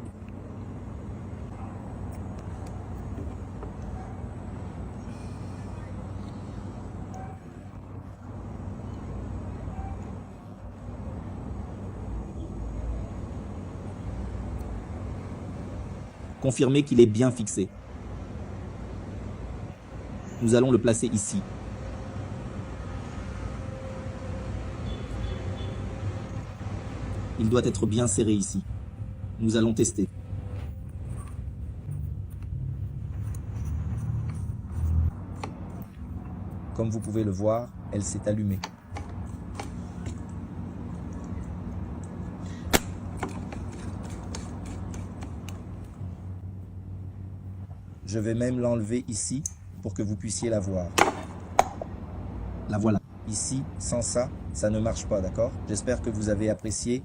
Confirmez qu'il est bien fixé. Nous allons le placer ici. Il doit être bien serré ici. Nous allons tester. Comme vous pouvez le voir, elle s'est allumée. Je vais même l'enlever ici pour que vous puissiez la voir. La voilà. Ici, sans ça, ça ne marche pas, d'accord? J'espère que vous avez apprécié.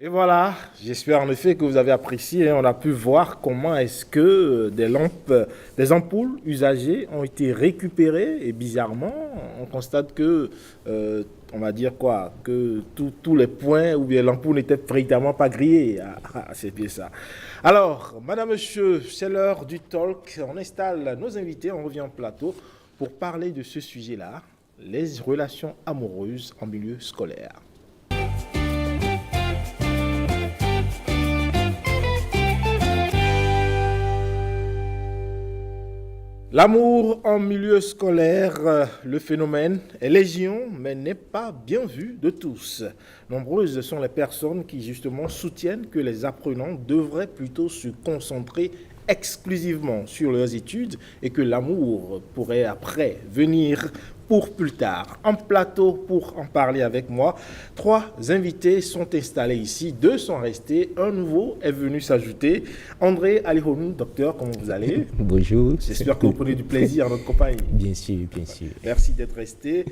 Et voilà, j'espère en effet que vous avez apprécié. On a pu voir comment est-ce que des ampoules usagées ont été récupérées. Et bizarrement, on constate que, on va dire quoi, que tous les points où l'ampoule n'était véritablement pas grillée. C'est bien ça. Alors, madame, monsieur, c'est l'heure du talk. On installe nos invités, on revient en plateau pour parler de ce sujet-là, les relations amoureuses en milieu scolaire. L'amour en milieu scolaire, le phénomène est légion, mais n'est pas bien vu de tous. Nombreuses sont les personnes qui justement soutiennent que les apprenants devraient plutôt se concentrer exclusivement sur leurs études et que l'amour pourrait après venir pour plus tard. En plateau pour en parler avec moi, 3 invités sont installés ici, 2 sont restés, un nouveau est venu s'ajouter. André Alihonou, docteur, comment vous allez? Bonjour. J'espère que vous prenez du plaisir à notre compagnie. Bien sûr, bien sûr. Merci d'être resté.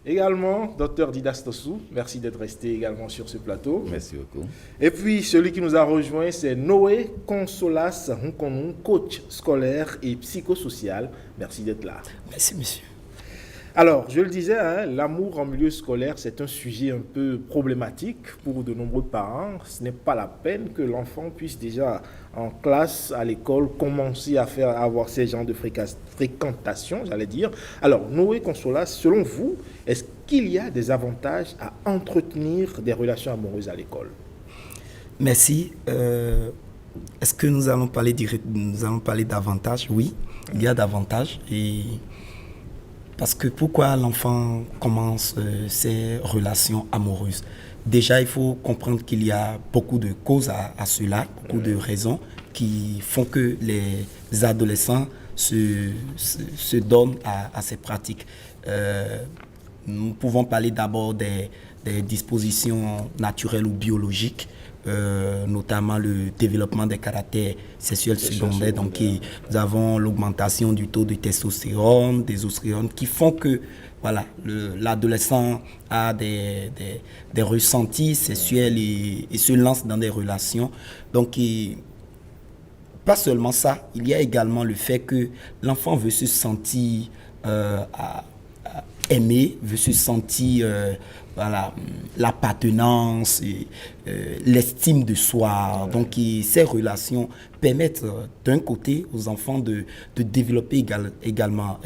Également, docteur Didas Tossou, merci d'être resté également sur ce plateau. Merci beaucoup. Et puis, celui qui nous a rejoint, c'est Noé Consolas Hunkonou, coach scolaire et psychosocial. Merci d'être là. Merci, monsieur. Alors, je le disais, l'amour en milieu scolaire, c'est un sujet un peu problématique pour de nombreux parents. Ce n'est pas la peine que l'enfant puisse déjà en classe, à l'école, commencer à avoir ces genres de fréquentation, j'allais dire. Alors, Noé Consolas, selon vous, est-ce qu'il y a des avantages à entretenir des relations amoureuses à l'école? Merci. Est-ce que nous allons parler d'avantages? Oui, il y a d'avantages. Parce que pourquoi l'enfant commence ses relations amoureuses? Déjà, il faut comprendre qu'il y a beaucoup de causes à cela, beaucoup de raisons qui font que les adolescents se donnent à ces pratiques. Nous pouvons parler d'abord des dispositions naturelles ou biologiques, notamment le développement des caractères sexuels secondaires. Donc, nous avons l'augmentation du taux de testostérone, des ostérone, qui font que voilà, l'adolescent a des ressentis sexuels et se lance dans des relations. Donc, pas seulement ça, il y a également le fait que l'enfant veut se sentir aimé, veut se sentir voilà, l'appartenance, l'estime de soi. Donc, ces relations permettent d'un côté aux enfants de développer également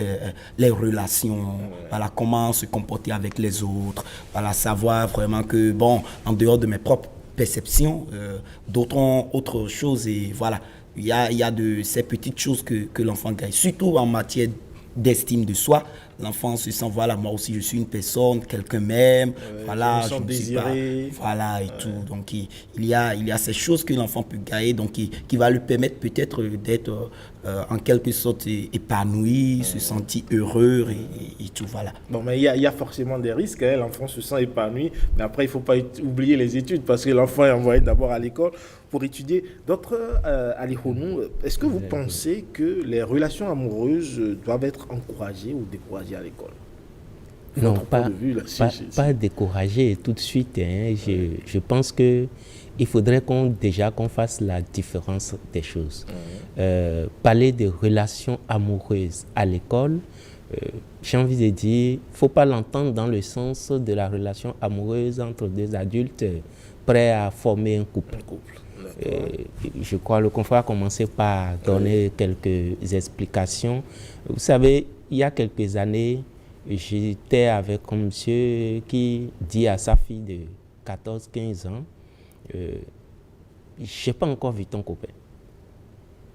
les relations, voilà, comment se comporter avec les autres, voilà, savoir vraiment que, bon, en dehors de mes propres perceptions, d'autres ont autre chose et voilà, il y a de ces petites choses que l'enfant gagne, surtout en matière d'estime de soi. L'enfant se sent, voilà, moi aussi je suis une personne, quelqu'un m'aime, voilà, je ne suis pas, voilà, et tout. Donc il y a ces choses que l'enfant peut gagner, donc qui va lui permettre peut-être d'être en quelque sorte épanoui, se sentir heureux et tout, voilà. Bon, mais il y a forcément des risques, hein. L'enfant se sent épanoui, mais après il ne faut pas oublier les études, parce que l'enfant est envoyé d'abord à l'école pour étudier. D'autres, Ali Honou, est-ce que vous pensez que les relations amoureuses doivent être encouragées ou découragées à l'école? Non, pas découragées tout de suite. Hein. Je pense que il faudrait qu'on fasse la différence des choses. Parler de relations amoureuses à l'école, j'ai envie de dire, il ne faut pas l'entendre dans le sens de la relation amoureuse entre deux adultes prêts à former un couple. Je crois que le confrère a commencé par donner quelques explications. Vous savez, il y a quelques années, j'étais avec un monsieur qui dit à sa fille de 14-15 ans, je n'ai pas encore vu ton copain.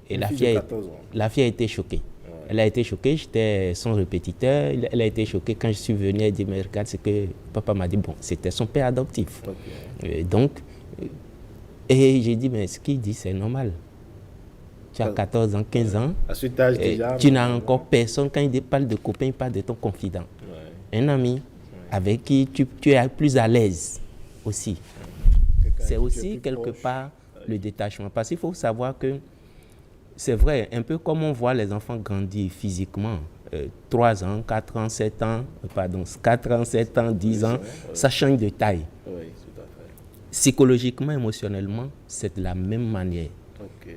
Et la fille a été choquée. Elle a été choquée, j'étais son répétiteur. Elle a été choquée quand je suis venu. Elle dit, mais regarde ce que papa m'a dit. Bon, c'était son père adoptif. Et j'ai dit, mais ce qu'il dit, c'est normal. Tu as 14 ans, 15 ans. À cet âge déjà, tu n'as encore personne. Quand il parle de copain, il parle de ton confident. Un ami avec qui tu es plus à l'aise aussi. C'est aussi quelque part le détachement. Parce qu'il faut savoir que c'est vrai, un peu comme on voit les enfants grandir physiquement. 3 ans, 4 ans, 7 ans, 4 ans, 7 ans, 10 ans, ça change de taille. Psychologiquement, émotionnellement, c'est de la même manière.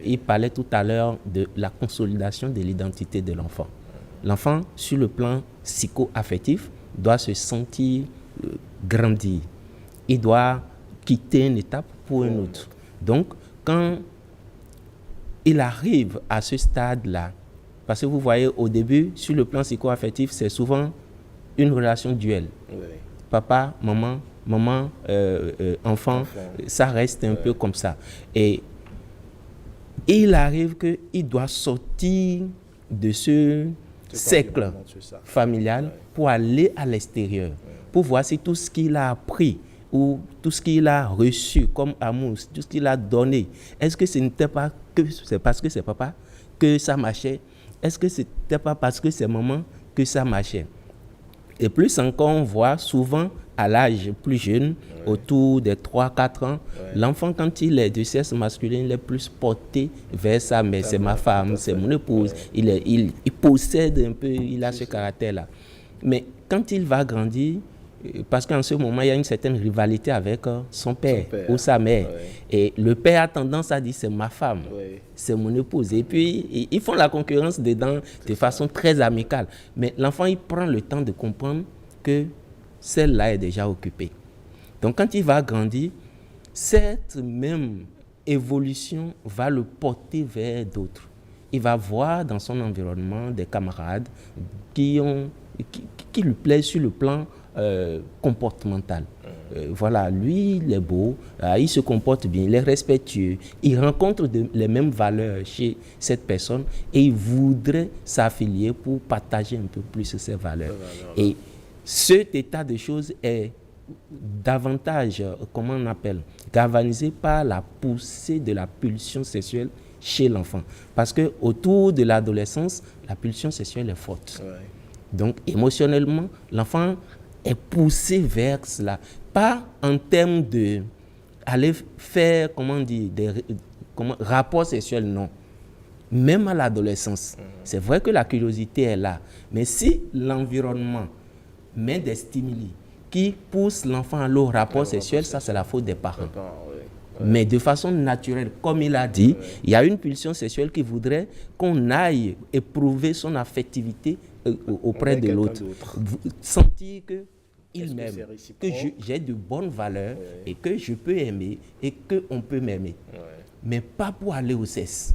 Il parlait tout à l'heure de la consolidation de l'identité de l'enfant. L'enfant, sur le plan psycho-affectif, doit se sentir grandir. Il doit quitter une étape pour une autre. Donc, quand il arrive à ce stade-là, parce que vous voyez, au début, sur le plan psycho-affectif, c'est souvent une relation duel. Papa, maman, enfant, ça reste un peu comme ça. Et il arrive qu'il doit sortir de ce cercle familial pour aller à l'extérieur, pour voir si tout ce qu'il a appris ou tout ce qu'il a reçu comme amour, tout ce qu'il a donné, est-ce que ce n'était pas que c'est parce que c'est papa que ça marchait? Est-ce que ce n'était pas parce que c'est maman que ça marchait? Et plus encore, on voit souvent à l'âge plus jeune, autour des 3-4 ans, l'enfant, quand il est de sexe masculin, il est plus porté vers sa mère. C'est ma femme, c'est mon épouse. Il possède un peu, il a ce caractère-là. Mais quand il va grandir, parce qu'en ce moment, il y a une certaine rivalité avec son père ou sa mère. Et le père a tendance à dire, c'est ma femme, c'est mon épouse. Et puis, ils font la concurrence dedans de façon très amicale. Mais l'enfant, il prend le temps de comprendre que celle-là est déjà occupée. Donc, quand il va grandir, cette même évolution va le porter vers d'autres. Il va voir dans son environnement des camarades qui lui plaisent sur le plan comportemental. Voilà, lui, il est beau, il se comporte bien, il est respectueux, il rencontre les mêmes valeurs chez cette personne et il voudrait s'affilier pour partager un peu plus ces valeurs. Et cet état de choses est davantage, comment on appelle, galvanisé par la poussée de la pulsion sexuelle chez l'enfant. Parce que autour de l'adolescence, la pulsion sexuelle est forte. Donc, émotionnellement, l'enfant est poussé vers cela. Pas en termes de aller faire, rapport sexuel, non. Même à l'adolescence. C'est vrai que la curiosité est là. Mais si l'environnement met des stimuli qui poussent l'enfant à leur rapport sexuel, ça c'est la faute des parents. Mais de façon naturelle, comme il a dit, il y a une pulsion sexuelle qui voudrait qu'on aille éprouver son affectivité auprès de l'autre. Sentir qu'il m'aime, que j'ai de bonnes valeurs et que je peux aimer et qu'on peut m'aimer. Mais pas pour aller au sexe.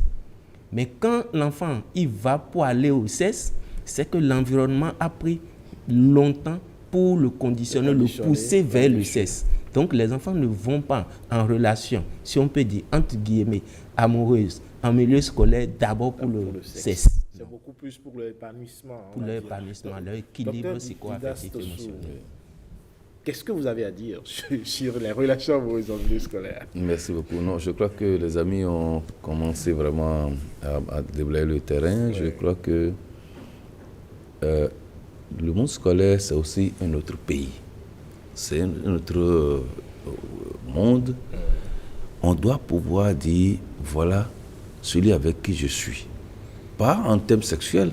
Mais quand l'enfant il va pour aller au sexe, c'est que l'environnement a pris longtemps pour le conditionner, le pousser vers le sexe. Donc les enfants ne vont pas en relation, si on peut dire, entre guillemets, amoureuse, en milieu scolaire d'abord pour le sexe. C'est beaucoup plus pour l'épanouissement. Pour l'épanouissement, l'équilibre psycho-affectif émotionnel. Qu'est-ce que vous avez à dire sur les relations amoureuses en milieu scolaire? Merci beaucoup. Non, je crois que les amis ont commencé vraiment à déblayer le terrain. Je crois que le monde scolaire, c'est aussi un autre pays. C'est un autre monde. On doit pouvoir dire, voilà celui avec qui je suis. Pas en termes sexuels,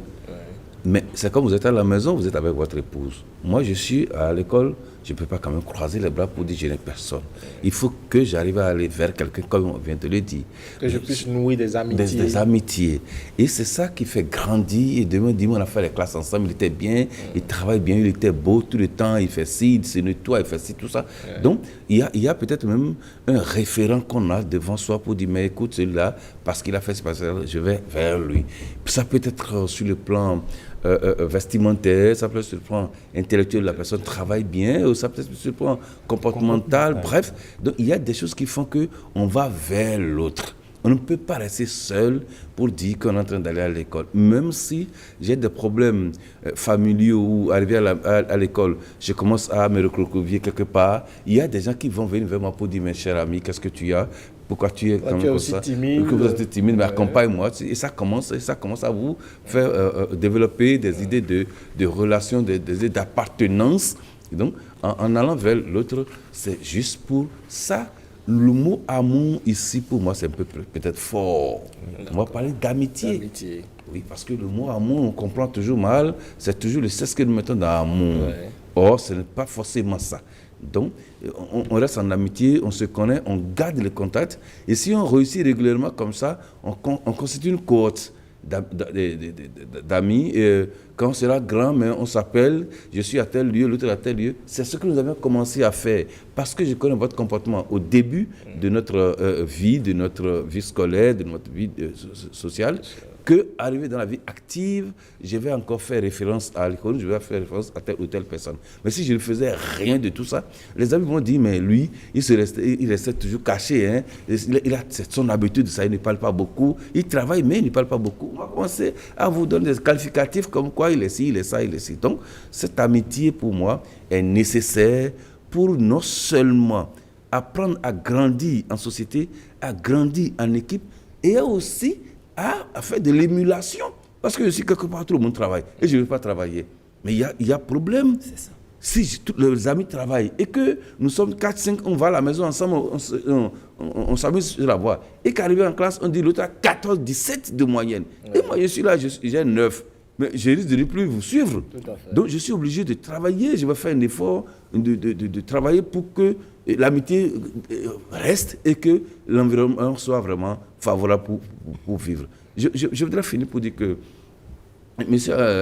mais c'est comme vous êtes à la maison, vous êtes avec votre épouse. Moi, je suis à l'école, je ne peux pas quand même croiser les bras pour dire je n'ai personne. Il faut que j'arrive à aller vers quelqu'un, comme on vient de le dire. Que je puisse nouer des amitiés. Des amitiés. Et c'est ça qui fait grandir. Et demain, on a fait les classes ensemble, il était bien, il travaille bien, il était beau tout le temps, il fait ci, il se nettoie, il fait ci, tout ça. Donc, il y a peut-être même un référent qu'on a devant soi pour dire, mais écoute, celui-là, parce qu'il a fait ce passage, je vais vers lui. Ça peut être sur le plan vestimentaire, ça peut être sur le plan intellectuel, la personne travaille bien, ou ça peut être sur le plan comportemental, bref. Donc il y a des choses qui font qu'on va vers l'autre. On ne peut pas rester seul pour dire qu'on est en train d'aller à l'école. Même si j'ai des problèmes familiaux ou arrivé à l'école, je commence à me recroqueviller quelque part, il y a des gens qui vont venir vers moi pour dire, mes chers amis, qu'est-ce que tu as? Pourquoi tu es comme ça? Timide. Vous êtes timide, mais accompagne-moi. Et ça commence à vous faire développer des idées de relations, des idées d'appartenance. Et donc, en allant vers l'autre, c'est juste pour ça. Le mot amour ici, pour moi, c'est un peu peut-être fort. On va parler d'amitié. Oui, parce que le mot amour, on comprend toujours mal. C'est toujours le sexe que nous mettons dans amour. Or, ce n'est pas forcément ça. Donc, on reste en amitié, on se connaît, on garde le contact. Et si on réussit régulièrement comme ça, on constitue une cohorte d'amis. Quand on sera grand, mais on s'appelle, je suis à tel lieu, l'autre à tel lieu. C'est ce que nous avons commencé à faire. Parce que je connais votre comportement au début de notre vie scolaire, de notre vie sociale. Que arrivé dans la vie active, je vais encore faire référence à l'école, je vais faire référence à telle ou telle personne. Mais si je ne faisais rien de tout ça, les amis vont dire, mais lui, il restait toujours caché. Hein. Il a son habitude, ça, il ne parle pas beaucoup. Il travaille, mais il ne parle pas beaucoup. On va commencer à vous donner des qualificatifs comme quoi il est ci, il est ça, il est ci. Donc, cette amitié, pour moi, est nécessaire pour non seulement apprendre à grandir en société, à grandir en équipe, et aussi à faire de l'émulation. Parce que je suis quelque part, tout le monde travaille. Et je ne veux pas travailler. Mais il y a problème. C'est ça. Si tous les amis travaillent et que nous sommes 4-5, on va à la maison ensemble, on s'amuse sur la voie. Et qu'arrivé en classe, on dit l'autre a 14-17 de moyenne. Ouais. Et moi, je suis là, j'ai 9. Mais je risque de ne plus vous suivre. Donc, je suis obligé de travailler. Je vais faire un effort de travailler pour que l'amitié reste et que l'environnement soit vraiment favorable pour vivre. Je voudrais finir pour dire que M.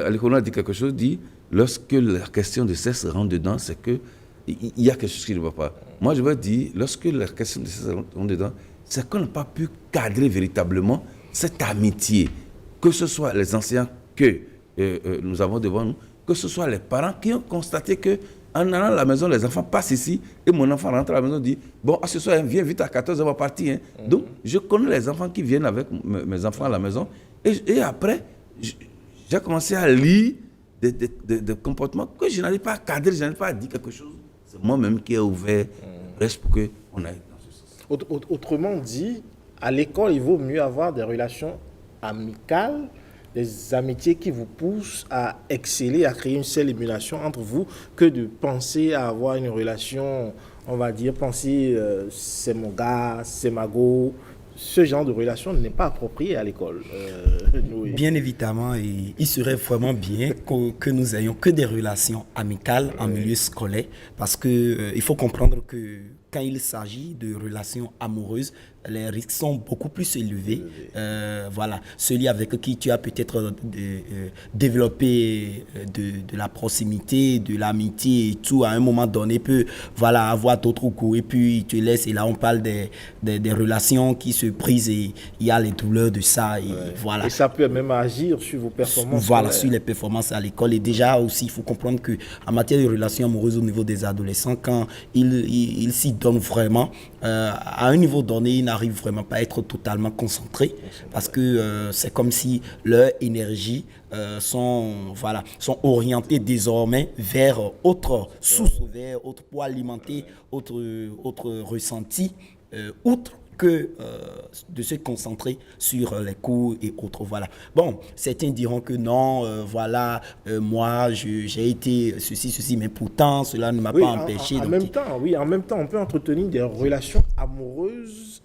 Alikona a dit quelque chose, dit lorsque la question de sexe rentre dedans, c'est qu'il y a quelque chose qui ne va pas. Moi, je veux dire, lorsque la question de sexe rentre dedans, c'est qu'on n'a pas pu cadrer véritablement cette amitié, que ce soit les enseignants que nous avons devant nous, que ce soit les parents qui ont constaté que en allant à la maison, les enfants passent ici et mon enfant rentre à la maison et dit bon, à ce soir, viens vite à 14h, on va partir. Hein. Donc, je connais les enfants qui viennent avec mes enfants à la maison et après, j'ai commencé à lire des comportements que je n'arrive pas à cadrer, je n'arrive pas à dire quelque chose. C'est moi-même qui ai ouvert reste pour qu'on aille dans ce sens. Autrement dit, à l'école, il vaut mieux avoir des relations amicales, des amitiés qui vous poussent à exceller, à créer une seule émulation entre vous, que de penser à avoir une relation, on va dire, penser c'est mon gars, c'est ma go. Ce genre de relation n'est pas approprié à l'école. Bien évidemment, et il serait vraiment bien que nous ayons que des relations amicales en milieu scolaire, parce que il faut comprendre que quand il s'agit de relations amoureuses, les risques sont beaucoup plus élevés. Voilà, celui avec qui tu as peut-être développé de la proximité, de l'amitié et tout, à un moment donné peut avoir d'autres goûts et puis il te laisse. Et là, on parle des relations qui se brisent et il y a les douleurs de ça. Et, voilà. Et ça peut même agir sur vos performances. Voilà, sur les performances à l'école. Et déjà aussi, il faut comprendre qu'en matière de relations amoureuses au niveau des adolescents, quand ils s'y donne vraiment, à un niveau donné, ils n'arrivent vraiment pas à être totalement concentrés parce que c'est comme si leur énergie sont orientées désormais vers autre source, vers autre pour alimenter autre ressenti, outre que de se concentrer sur les cours et autres. Voilà. Bon, certains diront que non, moi, j'ai été ceci, mais pourtant, cela ne m'a pas empêché. En même temps, on peut entretenir des relations amoureuses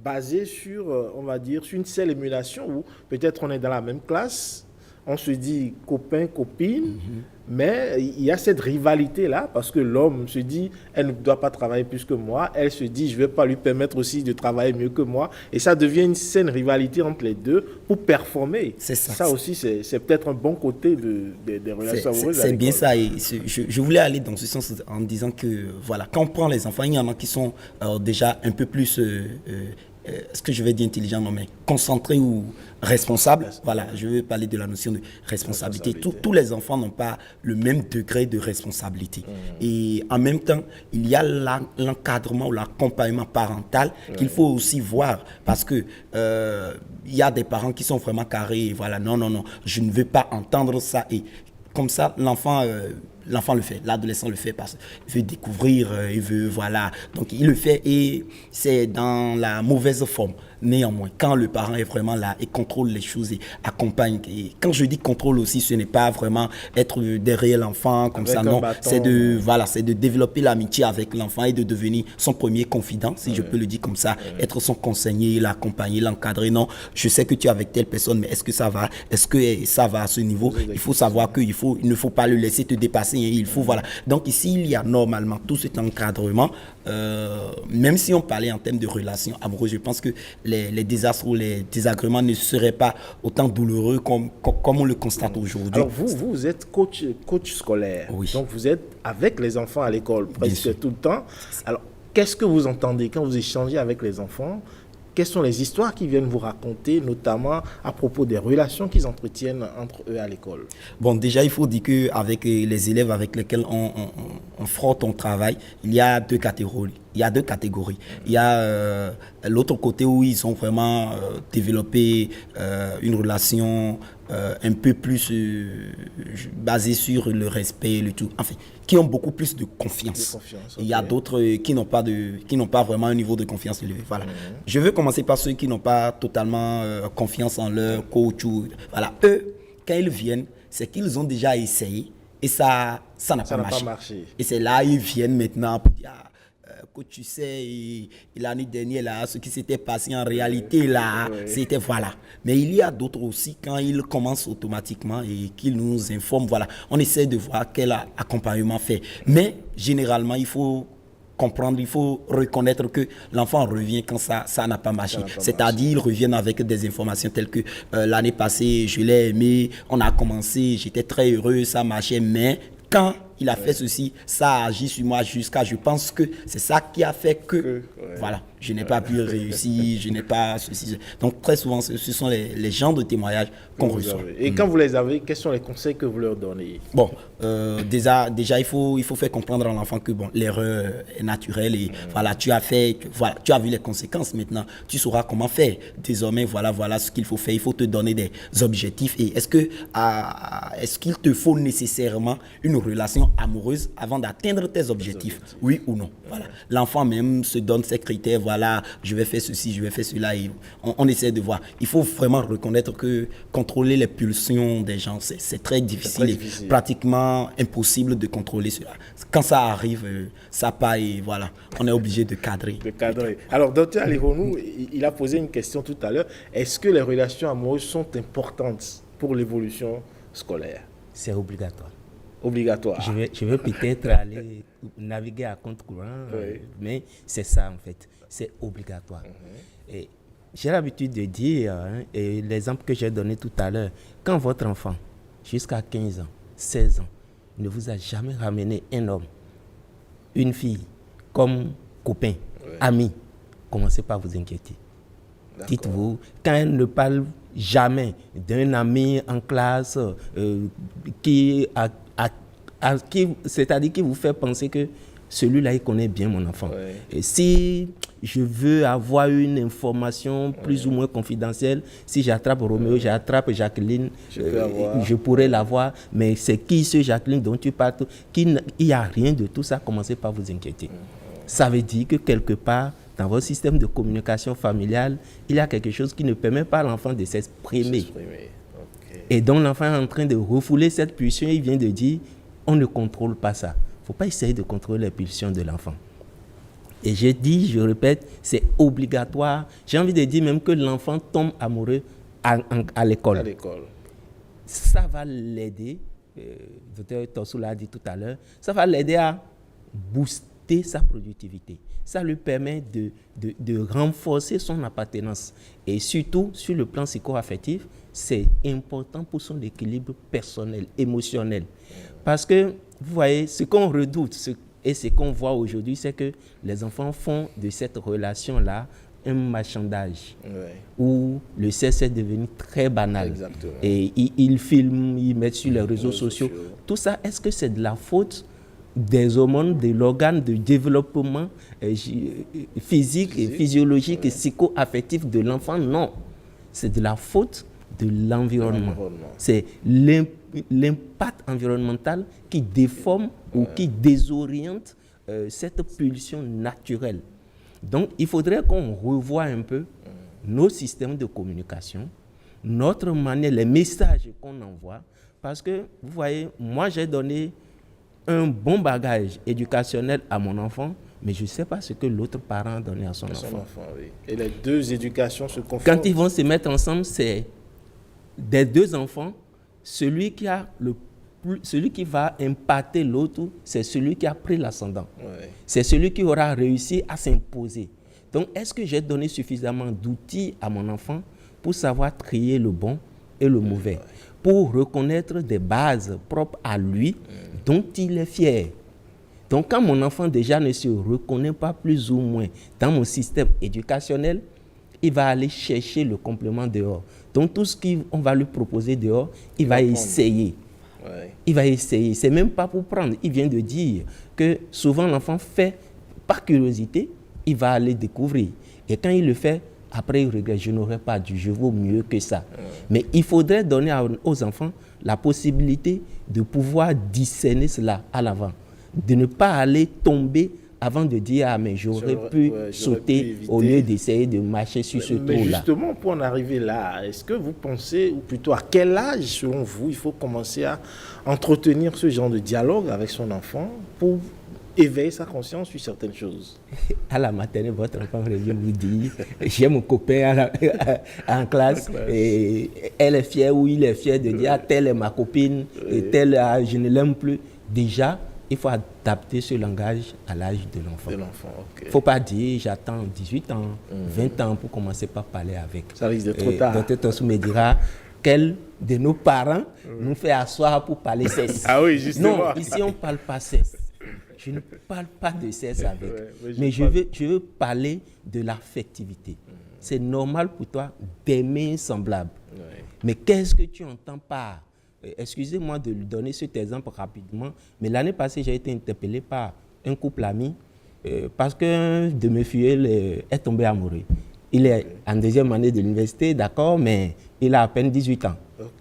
basées sur, on va dire, sur une seule émulation où peut-être on est dans la même classe, on se dit copain, copine, mais il y a cette rivalité-là parce que l'homme se dit, elle ne doit pas travailler plus que moi, elle se dit, je ne vais pas lui permettre aussi de travailler mieux que moi, et ça devient une saine rivalité entre les deux pour performer. C'est ça. Ça aussi, c'est peut-être un bon côté des relations amoureuses. C'est bien ça, et je voulais aller dans ce sens en disant que, voilà, quand on prend les enfants, il y en a qui sont déjà un peu plus... est-ce que je vais dire intelligent, non, mais concentré ou responsable. Voilà, je vais parler de la notion de responsabilité. Tous les enfants n'ont pas le même degré de responsabilité. Et en même temps, il y a l'encadrement ou l'accompagnement parental qu'il faut aussi voir parce que il y a des parents qui sont vraiment carrés. Et voilà, non, je ne veux pas entendre ça. Et comme ça, l'enfant le fait, l'adolescent le fait parce qu'il veut découvrir, il veut, voilà. Donc, il le fait et c'est dans la mauvaise forme. Néanmoins, quand le parent est vraiment là et contrôle les choses et accompagne, et quand je dis contrôle aussi, ce n'est pas vraiment être derrière l'enfant comme ça, non. C'est de développer l'amitié avec l'enfant et de devenir son premier confident, si je peux le dire comme ça, être son conseiller, l'accompagner, l'encadrer. Non, je sais que tu es avec telle personne, mais est-ce que ça va? Est-ce que ça va à ce niveau? Il faut savoir qu'il ne faut pas le laisser te dépasser. Il faut, voilà. Donc ici, il y a normalement tout cet encadrement. Même si on parlait en termes de relations amoureuses, je pense que les désastres ou les désagréments ne seraient pas autant douloureux comme on le constate aujourd'hui. Alors vous êtes coach scolaire, donc vous êtes avec les enfants à l'école presque tout le temps. Alors qu'est-ce que vous entendez quand vous échangez avec les enfants? Quelles sont les histoires qu'ils viennent vous raconter, notamment à propos des relations qu'ils entretiennent entre eux à l'école? Bon, déjà, il faut dire qu'avec les élèves avec lesquels on frotte, on travaille, il y a deux catégories. Il y a l'autre côté où ils ont vraiment développé une relation un peu plus basée sur le respect, le tout. Enfin, qui ont beaucoup plus de confiance. Il y a d'autres qui n'ont pas vraiment un niveau de confiance élevé. Voilà. Je veux commencer par ceux qui n'ont pas totalement confiance en leur coach. Voilà. Eux, quand ils viennent, c'est qu'ils ont déjà essayé et ça n'a pas marché. Et c'est là ils viennent maintenant pour dire que tu sais, l'année dernière, là, ce qui s'était passé en réalité, là, c'était voilà. Mais il y a d'autres aussi, quand ils commencent automatiquement et qu'ils nous informent, voilà, on essaie de voir quel accompagnement fait. Mais généralement, il faut comprendre, il faut reconnaître que l'enfant revient quand ça n'a pas marché. C'est-à-dire, ils reviennent avec des informations telles que l'année passée, je l'ai aimé, on a commencé, j'étais très heureux, ça marchait, mais quand il a fait ceci, ça a agi sur moi jusqu'à, je pense que c'est ça qui a fait que, voilà, je n'ai pas pu réussir, je n'ai pas ceci. Donc très souvent, ce sont les genres de témoignages qu'on reçoit. Et quand vous les avez, quels sont les conseils que vous leur donnez? Bon, déjà il faut faire comprendre à l'enfant que bon, l'erreur est naturelle et voilà, tu as fait, voilà, tu as vu les conséquences maintenant, tu sauras comment faire. Désormais, voilà ce qu'il faut faire. Il faut te donner des objectifs et est-ce qu'il te faut nécessairement une relation amoureuse avant d'atteindre tes objectifs, oui ou non. Voilà. L'enfant même se donne ses critères, voilà, je vais faire ceci, je vais faire cela, et on essaie de voir. Il faut vraiment reconnaître que contrôler les pulsions des gens, c'est très difficile, et pratiquement impossible de contrôler cela. Quand ça arrive, ça part et voilà, on est obligé de cadrer. Alors, Dr Alironou, il a posé une question tout à l'heure. Est-ce que les relations amoureuses sont importantes pour l'évolution scolaire? C'est obligatoire. Je vais peut-être aller naviguer à contre-courant, mais c'est ça en fait, c'est obligatoire. Et j'ai l'habitude de dire, et l'exemple que j'ai donné tout à l'heure, quand votre enfant, jusqu'à 15 ans, 16 ans, ne vous a jamais ramené un homme, une fille, comme copain, ami, commencez pas à vous inquiéter. Dites-vous, quand elle ne parle jamais d'un ami en classe c'est-à-dire qui vous fait penser que celui-là, il connaît bien mon enfant. Et si je veux avoir une information plus ou moins confidentielle, si j'attrape Roméo, j'attrape Jacqueline, je pourrais l'avoir. Mais c'est qui ce Jacqueline dont tu parles? Il n'y a rien de tout ça. Commencez pas à vous inquiéter. Ça veut dire que quelque part, dans votre système de communication familiale, il y a quelque chose qui ne permet pas à l'enfant de s'exprimer. Et donc l'enfant est en train de refouler cette pulsion. Il vient de dire, on ne contrôle pas ça. Il ne faut pas essayer de contrôler les pulsions de l'enfant. Et je répète, c'est obligatoire. J'ai envie de dire même que l'enfant tombe amoureux à l'école. Ça va l'aider, docteur Tossou l'a dit tout à l'heure, ça va l'aider à booster sa productivité. Ça lui permet de renforcer son appartenance. Et surtout, sur le plan psycho-affectif, c'est important pour son équilibre personnel, émotionnel. Parce que, vous voyez, ce qu'on redoute et ce qu'on voit aujourd'hui, c'est que les enfants font de cette relation-là un marchandage où le sexe est devenu très banal. Exactement. Et ils filment, ils mettent sur les réseaux sociaux. Tout ça, est-ce que c'est de la faute des hormones, de l'organe de développement physique et physiologique et psycho-affectif de l'enfant? Non. C'est de la faute de l'environnement. C'est l'impact environnemental qui déforme ou qui désoriente cette pulsion naturelle. Donc, il faudrait qu'on revoie un peu nos systèmes de communication, notre manière, les messages qu'on envoie, parce que, vous voyez, moi, j'ai donné un bon bagage éducationnel à mon enfant, mais je ne sais pas ce que l'autre parent a donné à son enfant. Et les deux éducations se confondent. Quand ils vont se mettre ensemble, c'est des deux enfants, celui qui va impacter l'autre, c'est celui qui a pris l'ascendant. C'est celui qui aura réussi à s'imposer. Donc, est-ce que j'ai donné suffisamment d'outils à mon enfant pour savoir trier le bon et le mauvais, pour reconnaître des bases propres à lui dont il est fier? Donc, quand mon enfant déjà ne se reconnaît pas plus ou moins dans mon système éducationnel, il va aller chercher le complément dehors. Donc, tout ce qu'on va lui proposer dehors, il va essayer. Il va essayer. C'est même pas pour prendre. Il vient de dire que souvent l'enfant fait par curiosité, il va aller découvrir. Et quand il le fait, après il regrette, je n'aurais pas dû, je vaux mieux que ça. Mais il faudrait donner aux enfants la possibilité de pouvoir discerner cela à l'avant. De ne pas aller tomber avant de dire « Ah, mais j'aurais pu sauter au lieu d'essayer de marcher sur ce trou-là. » Mais justement, pour en arriver là, est-ce que vous pensez, ou plutôt à quel âge, selon vous, il faut commencer à entretenir ce genre de dialogue avec son enfant pour éveiller sa conscience sur certaines choses? À la maternelle, votre enfant revient vous dire « J'ai mon copain en classe et elle est fière ou il est fier de dire « Telle est ma copine et telle, je ne l'aime plus. » Déjà, il faut adapter ce langage à l'âge de l'enfant. Il ne faut pas dire j'attends 18 ans, 20 ans pour commencer par parler avec. Ça risque d'être trop tard. Dr Tossou me dira quel de nos parents nous fait asseoir pour parler sexe. Ah oui, justement. Non, ici on ne parle pas sexe. Je ne parle pas de sexe avec. Mais je veux parler de l'affectivité. C'est normal pour toi d'aimer un semblable. Mais qu'est-ce que tu entends par... Excusez-moi de lui donner cet exemple rapidement, mais l'année passée, j'ai été interpellé par un couple ami parce qu'un de mes filles est tombé amoureux. Il est en deuxième année de l'université, d'accord, mais il a à peine 18 ans.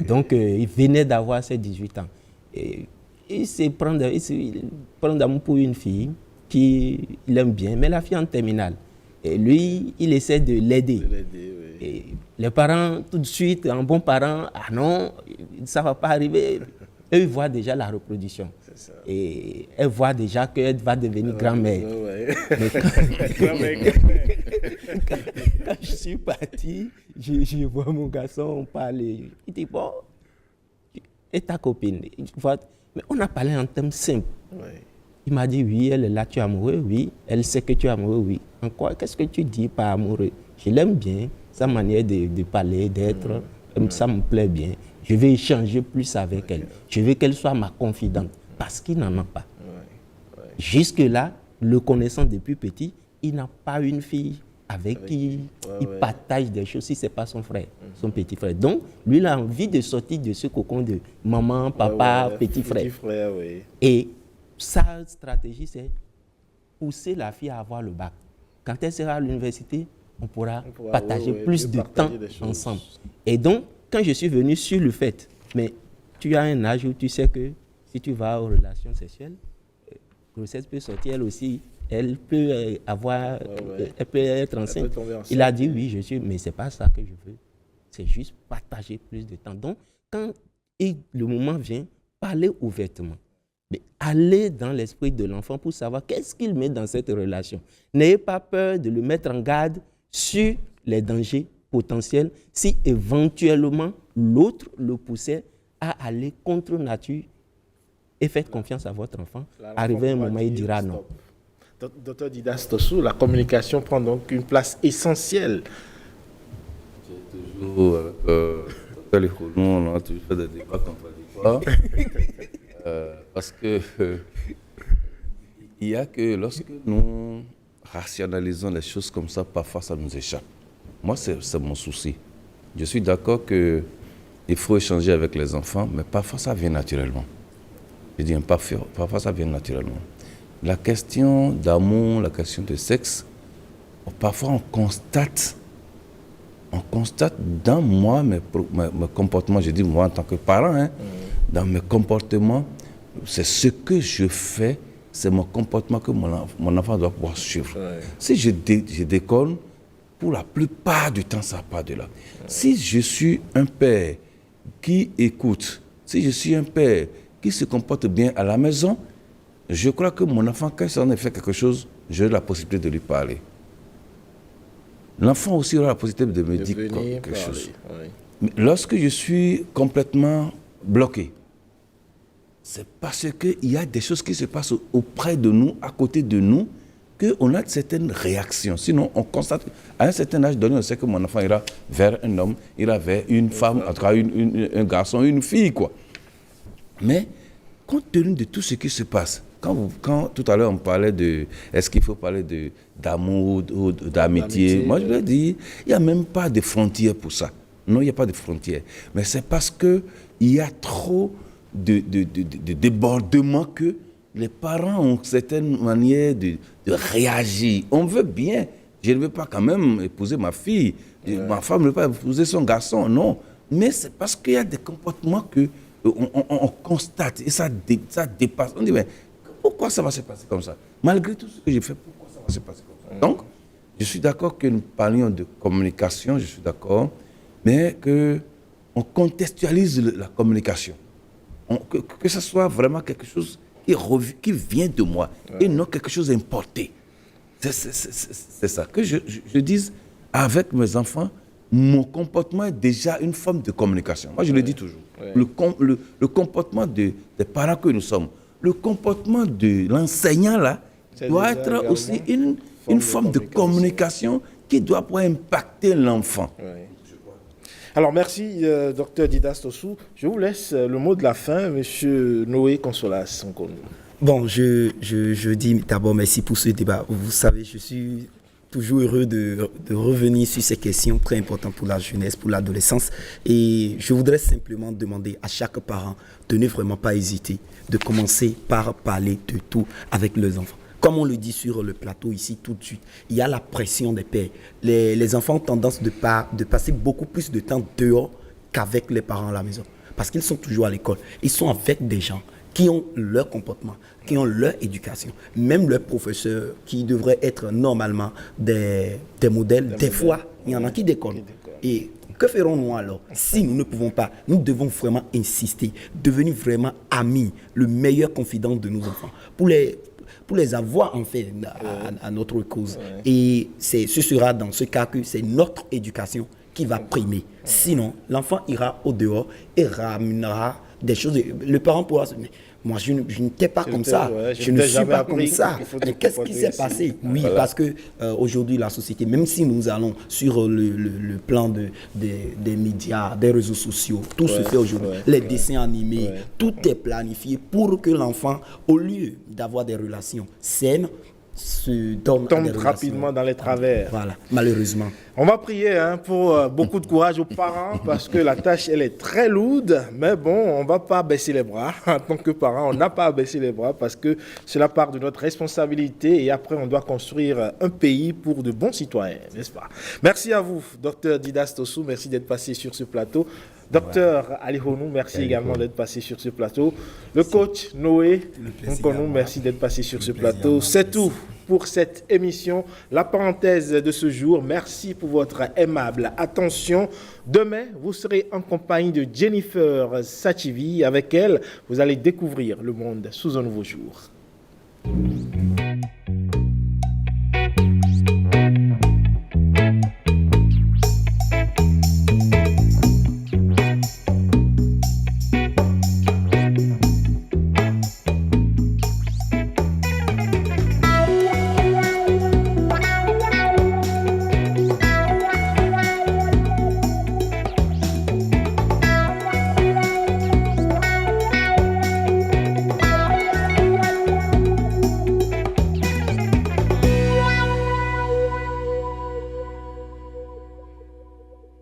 Donc, il venait d'avoir ses 18 ans. Et il se prend d'amour pour une fille qu'il aime bien, mais la fille en terminale. Et lui, il essaie de l'aider. Et les parents, tout de suite, un bon parent, ah non, ça ne va pas arriver. Eux, ils voient déjà la reproduction. Et elle voit déjà qu'elle va devenir grand-mère. Mais quand je suis parti, je vois mon garçon, on parle. Il dit, bon, et ta copine? Mais on a parlé en termes simples. Il m'a dit, oui, elle est là, tu es amoureux, oui. Elle sait que tu es amoureux, oui. En quoi? Qu'est-ce que tu dis par amoureux? Je l'aime bien, sa manière de parler, d'être, ça me plaît bien. Je vais échanger plus avec elle. Je veux qu'elle soit ma confidente, parce qu'il n'en a pas. Jusque-là, le connaissant depuis petit, il n'a pas une fille avec qui il partage des choses si ce n'est pas son frère, son petit frère. Donc, lui, il a envie de sortir de ce cocon de maman, papa, petit frère. Et sa stratégie, c'est pousser la fille à avoir le bac. Quand elle sera à l'université, on pourra partager plus de temps ensemble. Et donc, quand je suis venu sur le fait, mais tu as un âge où tu sais que si tu vas aux relations sexuelles, grossesse peut sortir elle aussi, elle peut avoir, elle peut être enceinte. Il a dit oui, mais c'est pas ça que je veux. C'est juste partager plus de temps. Donc, quand le moment vient, parler ouvertement. Mais allez dans l'esprit de l'enfant pour savoir qu'est-ce qu'il met dans cette relation. N'ayez pas peur de le mettre en garde sur les dangers potentiels si éventuellement l'autre le poussait à aller contre nature. Et faites confiance à votre enfant. Arrivé un moment, il dira non. Docteur Didas Tossou, la communication prend donc une place essentielle. J'ai toujours, nous, on a toujours fait des débats contradictoires. Parce que il y a que lorsque nous rationalisons les choses comme ça, parfois ça nous échappe. Moi, c'est mon souci. Je suis d'accord qu'il faut échanger avec les enfants, mais parfois ça vient naturellement. Je dis parfois ça vient naturellement. La question d'amour, la question de sexe, parfois on constate dans moi mes comportements, je dis moi en tant que parent, dans mes comportements, c'est ce que je fais, c'est mon comportement que mon enfant doit pouvoir suivre. Ouais. Si je déconne, pour la plupart du temps, ça n'a pas de là. Ouais. Si je suis un père qui écoute, si je suis un père qui se comporte bien à la maison, je crois que mon enfant, quand il en a fait quelque chose, j'ai la possibilité de lui parler. L'enfant aussi aura la possibilité de me dire quelque chose. Oui. Mais lorsque je suis complètement bloqué, c'est parce qu'il y a des choses qui se passent auprès de nous, à côté de nous, qu'on a certaines réactions. Sinon, on constate qu'à un certain âge donné, on sait que mon enfant ira vers un homme, ira vers une femme, en tout cas un garçon, une fille, quoi. Mais, compte tenu de tout ce qui se passe, quand tout à l'heure on parlait de, est-ce qu'il faut parler d'amour ou d'amitié, moi je leur dis, il n'y a même pas de frontières pour ça. Non, il n'y a pas de frontières. Mais c'est parce qu'il y a trop de débordements que les parents ont certaines manières de réagir. On veut bien. Je ne veux pas quand même épouser ma fille. Ma femme ne veut pas épouser son garçon, non. Mais c'est parce qu'il y a des comportements qu'on constate et ça dépasse. On dit, mais pourquoi ça va se passer comme ça? Malgré tout ce que j'ai fait, pourquoi ça va se passer comme ça? Donc, je suis d'accord que nous parlions de communication, je suis d'accord, mais qu'on contextualise la communication. Que ce soit vraiment quelque chose qui vient de moi et non quelque chose d'importé. C'est ça. Que je dise, avec mes enfants, mon comportement est déjà une forme de communication. Moi, je le dis toujours. Le comportement des parents que nous sommes, le comportement de l'enseignant, là, doit être aussi une forme de communication qui doit pouvoir impacter l'enfant. Alors, merci, docteur Didas Tossou. Je vous laisse le mot de la fin, monsieur Noé Consolas. Bon, je dis d'abord merci pour ce débat. Vous savez, je suis toujours heureux de revenir sur ces questions très importantes pour la jeunesse, pour l'adolescence. Et je voudrais simplement demander à chaque parent de ne vraiment pas hésiter, de commencer par parler de tout avec leurs enfants. Comme on le dit sur le plateau ici tout de suite, il y a la pression des pères. Les enfants ont tendance de passer beaucoup plus de temps dehors qu'avec les parents à la maison. Parce qu'ils sont toujours à l'école. Ils sont avec des gens qui ont leur comportement, qui ont leur éducation. Même leurs professeurs qui devraient être normalement des modèles, des fois, il y en a qui déconnent. Et que ferons-nous alors si nous ne pouvons pas? Nous devons vraiment insister, devenir vraiment amis, le meilleur confident de nos enfants. Pour les avoir en fait à notre cause. Et ce sera dans ce cas que c'est notre éducation qui va primer. Sinon, l'enfant ira au dehors et ramènera des choses. Le parent pourra se dire, moi je n'étais pas comme ça, je ne suis pas comme ça. Mais qu'est-ce qui s'est passé? Oui, parce que aujourd'hui la société, même si nous allons sur le plan des médias, des réseaux sociaux, tout se fait aujourd'hui, les dessins animés, tout est planifié pour que l'enfant, au lieu d'avoir des relations saines, tombe rapidement dans les travers. Voilà, malheureusement. On va prier pour beaucoup de courage aux parents parce que la tâche, elle est très lourde. Mais bon, on ne va pas baisser les bras. En tant que parents, on n'a pas à baisser les bras parce que cela part de notre responsabilité. Et après, on doit construire un pays pour de bons citoyens, n'est-ce pas? Merci à vous, Dr Didas Tossou. Merci d'être passé sur ce plateau. Docteur Ali Honou, merci également d'être passé sur ce plateau. Le coach Noé Nkonou, merci d'être passé sur ce plateau. C'est tout pour cette émission, la parenthèse de ce jour. Merci pour votre aimable attention. Demain, vous serez en compagnie de Jennifer Sachivi. Avec elle, vous allez découvrir le monde sous un nouveau jour.